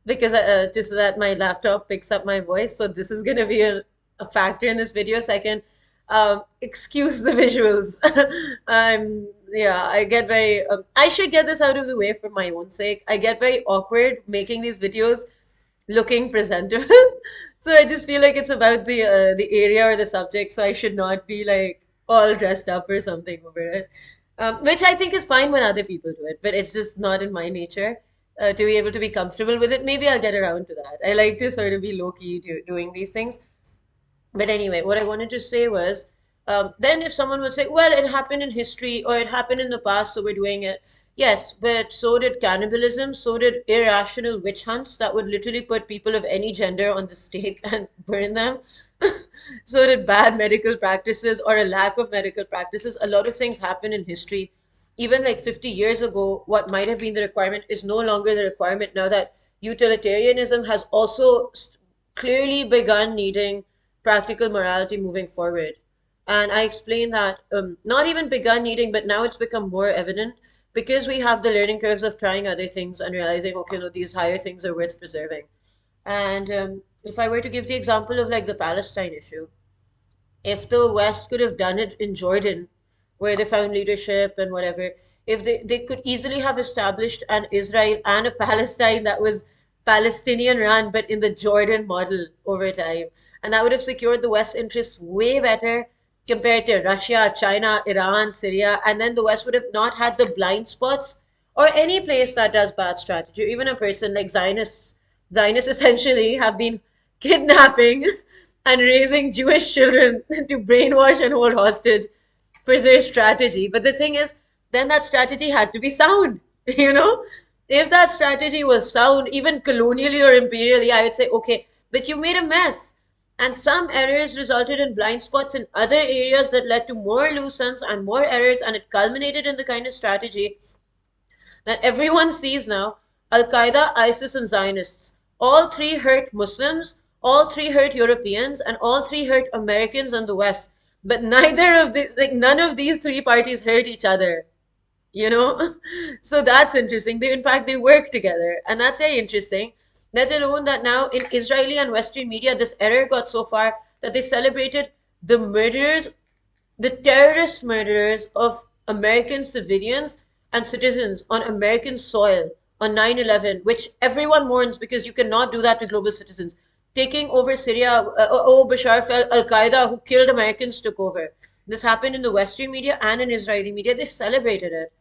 because just so that my laptop picks up my voice. So this is going to be a factor in this video. So I can excuse the visuals. Yeah, I get very, I should get this out of the way for my own sake. I get very awkward making these videos looking presentable. So I just feel like it's about the area or the subject, so I should not be like all dressed up or something over it. Which I think is fine when other people do it, but it's just not in my nature to be able to be comfortable with it. Maybe I'll get around to that. I like to sort of be low key doing these things. But anyway, what I wanted to say was, then if someone would say, well, it happened in history or it happened in the past, so we're doing it. Yes, but so did cannibalism, so did irrational witch hunts that would literally put people of any gender on the stake and burn them. So did bad medical practices or a lack of medical practices. A lot of things happen in history. Even like 50 years ago, what might have been the requirement is no longer the requirement now that utilitarianism has also clearly begun needing practical morality moving forward. And I explained that not even begun needing, but now it's become more evident because we have the learning curves of trying other things and realizing, okay, no, these higher things are worth preserving. And if I were to give the example of like the Palestine issue, if the West could have done it in Jordan, where they found leadership and whatever, if they could easily have established an Israel and a Palestine that was Palestinian run, but in the Jordan model over time. And that would have secured the West's interests way better compared to Russia, China, Iran, Syria. And then the West would have not had the blind spots or any place that does bad strategy, even a person like Zionists. Zionists essentially have been kidnapping and raising Jewish children to brainwash and hold hostage for their strategy. But the thing is, then that strategy had to be sound, you know? If that strategy was sound, even colonially or imperially, I would say, okay, but you made a mess. And some errors resulted in blind spots in other areas that led to more loose ends and more errors, and it culminated in the kind of strategy that everyone sees now. Al Qaeda, ISIS, and Zionists. All three hurt Muslims, all three hurt Europeans, and all three hurt Americans and the West. But neither of the, like, none of these three parties hurt each other, you know? So that's interesting. They, in fact, they work together, and that's very interesting. Let alone that now in Israeli and Western media, this error got so far that they celebrated the murderers, the terrorist murderers of American civilians and citizens on American soil on 9/11, which everyone mourns because you cannot do that to global citizens. Taking over Syria, Bashar al Qaeda, who killed Americans, took over. This happened in the Western media and in Israeli media. They celebrated it.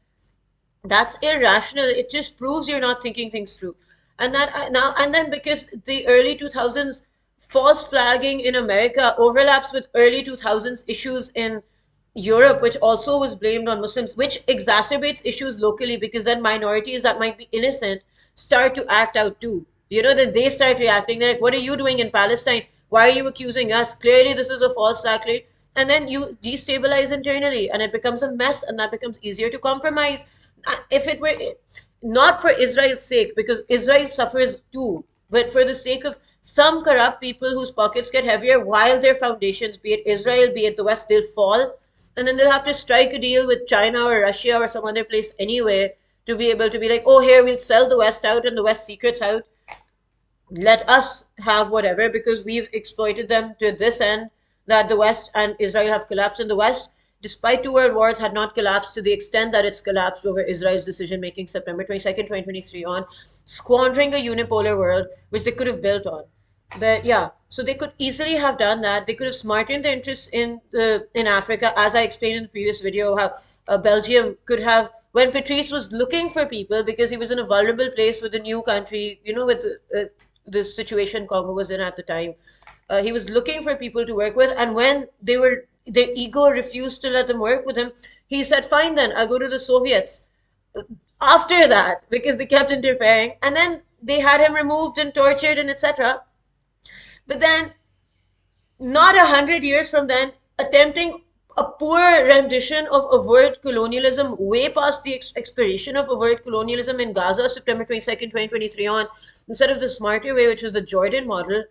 That's irrational. It just proves you're not thinking things through. And that now and then, because the early 2000s false flagging in America overlaps with early 2000s issues in Europe, which also was blamed on Muslims, which exacerbates issues locally, because then minorities that might be innocent start to act out too. You know, that they start reacting. They're like, what are you doing in Palestine? Why are you accusing us? Clearly, this is a false flag. And then you destabilize internally, and it becomes a mess, and that becomes easier to compromise. If it were not for Israel's sake, because Israel suffers too, but for the sake of some corrupt people whose pockets get heavier while their foundations, be it Israel, be it the West, they'll fall. And then they'll have to strike a deal with China or Russia or some other place anyway to be able to be like, oh, here, we'll sell the West out and the West secrets out. Let us have whatever, because we've exploited them to this end, that the West and Israel have collapsed. In the West, despite two world wars, had not collapsed to the extent that it's collapsed over Israel's decision making September 22nd, 2023, on squandering a unipolar world which they could have built on. But yeah, so they could easily have done that. They could have smartened their interests in Africa, as I explained in the previous video, how Belgium could have, when Patrice was looking for people because he was in a vulnerable place with a new country, you know, with the situation Congo was in at the time. He was looking for people to work with, and when their ego refused to let them work with him, he said, "Fine, then I'll go to the Soviets." After that, because they kept interfering, and then they had him removed and tortured and etc. But then, not 100 years from then, attempting a poor rendition of overt colonialism way past the expiration of overt colonialism in Gaza, September 22nd, 2023 on, instead of the smarter way, which was the Jordan model,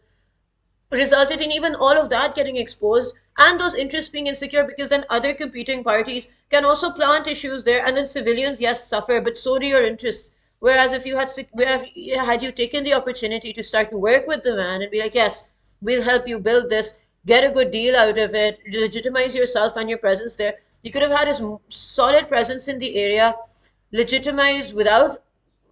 resulted in even all of that getting exposed and those interests being insecure, because then other competing parties can also plant issues there, and then civilians, yes, suffer, but so do your interests. Whereas if you had you taken the opportunity to start to work with the man and be like, yes, we'll help you build this, get a good deal out of it, legitimize yourself and your presence there, you could have had a solid presence in the area, legitimized without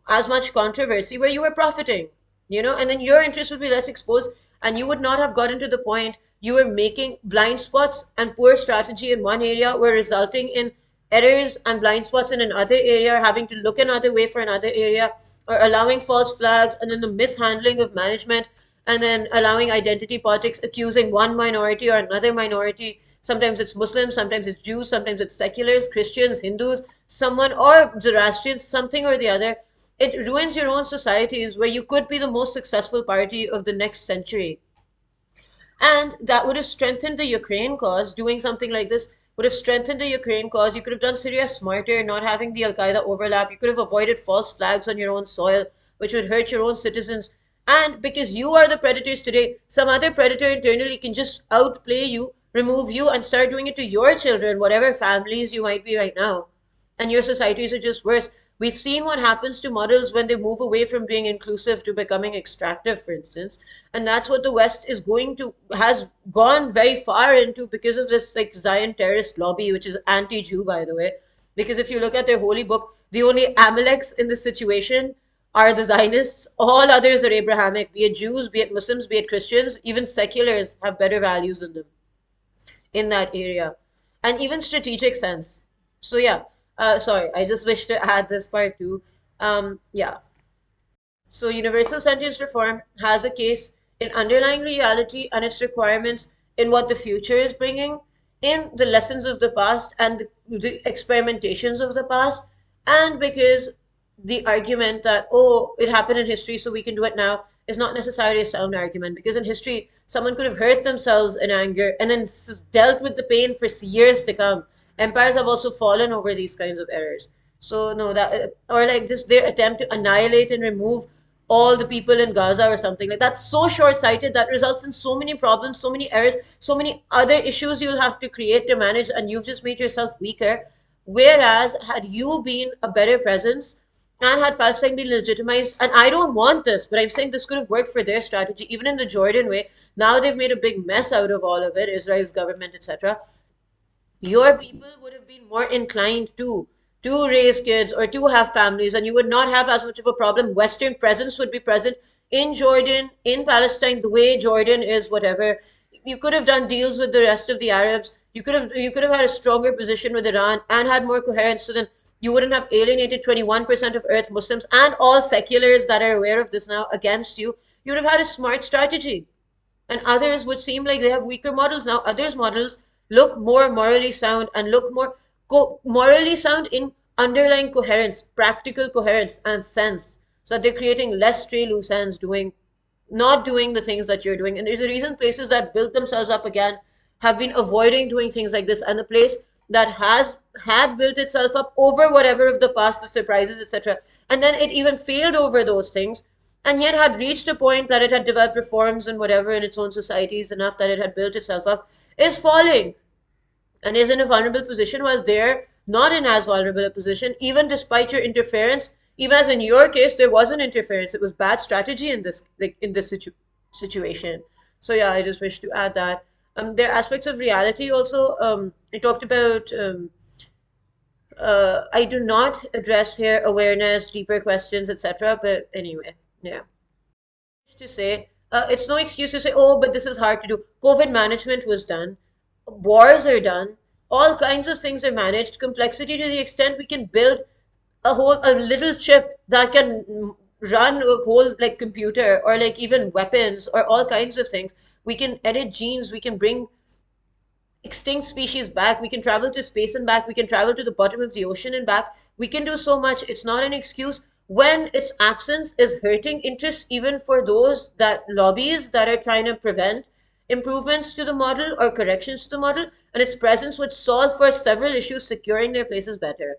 as much controversy, where you were profiting, and then your interest would be less exposed, and you would not have gotten to the point you were making blind spots and poor strategy in one area were resulting in errors and blind spots in another area, having to look another way for another area, or allowing false flags, and then the mishandling of management, and then allowing identity politics, accusing one minority or another minority. Sometimes it's Muslims, sometimes it's Jews, sometimes it's seculars, Christians, Hindus, someone, or Zoroastrians, something or the other. It ruins your own societies where you could be the most successful party of the next century. And that would have strengthened the Ukraine cause. Doing something like this would have strengthened the Ukraine cause. You could have done Syria smarter, not having the Al Qaeda overlap. You could have avoided false flags on your own soil, which would hurt your own citizens. And because you are the predators today, some other predator internally can just outplay you, remove you, and start doing it to your children, whatever families you might be right now. And your societies are just worse. We've seen what happens to models when they move away from being inclusive to becoming extractive, for instance. And that's what the West has gone very far into, because of this like Zion terrorist lobby, which is anti-Jew, by the way. Because if you look at their holy book, the only Amaleks in this situation are the Zionists. All others are Abrahamic, be it Jews, be it Muslims, be it Christians. Even seculars have better values than them in that area, and even strategic sense. So yeah, sorry, I just wish to add this part too. Yeah. So universal sentence reform has a case in underlying reality and its requirements, in what the future is bringing, in the lessons of the past and the experimentations of the past, and because the argument that, oh, it happened in history so we can do it now, is not necessarily a sound argument, because in history someone could have hurt themselves in anger and then dealt with the pain for years to come. Empires have also fallen over these kinds of errors. So no, that, or like just their attempt to annihilate and remove all the people in Gaza or something like that's so short-sighted that results in so many problems, so many errors, so many other issues you'll have to create to manage, and you've just made yourself weaker. Whereas had you been a better presence and had Palestine been legitimized, and I don't want this, but I'm saying this could have worked for their strategy, even in the Jordan way. Now they've made a big mess out of all of it, Israel's government, etc. Your people would have been more inclined to raise kids or to have families, and you would not have as much of a problem. Western presence would be present in Jordan, in Palestine, the way Jordan is, whatever. You could have done deals with the rest of the Arabs. You could have had a stronger position with Iran and had more coherence, so then you wouldn't have alienated 21% of earth Muslims and all seculars that are aware of this now against you. You would have had a smart strategy, and others would seem like they have weaker models. Now others models look more morally sound and look more morally sound in underlying coherence, practical coherence and sense, so that they're creating less stray loose ends, doing not doing the things that you're doing. And there's a reason places that built themselves up again have been avoiding doing things like this, and the place that has had built itself up over whatever of the past, the surprises, etc., and then it even failed over those things, and yet had reached a point that it had developed reforms and whatever in its own societies enough that it had built itself up, is falling and is in a vulnerable position, while they're not in as vulnerable a position, even despite your interference. Even as in your case, there wasn't interference; it was bad strategy in this, like in this situation. So yeah, I just wish to add that. There are aspects of reality also. I talked about. I do not address here awareness, deeper questions, etc. But anyway, yeah. To say, it's no excuse to say, oh, but this is hard to do. COVID management was done, wars are done, all kinds of things are managed. Complexity to the extent we can build a little chip that can run a whole like computer or like even weapons or all kinds of things. We can edit genes, we can bring extinct species back, we can travel to space and back, we can travel to the bottom of the ocean and back. We can do so much. It's not an excuse when its absence is hurting interests, even for those that lobbies that are trying to prevent improvements to the model or corrections to the model, and its presence would solve for several issues, securing their places better.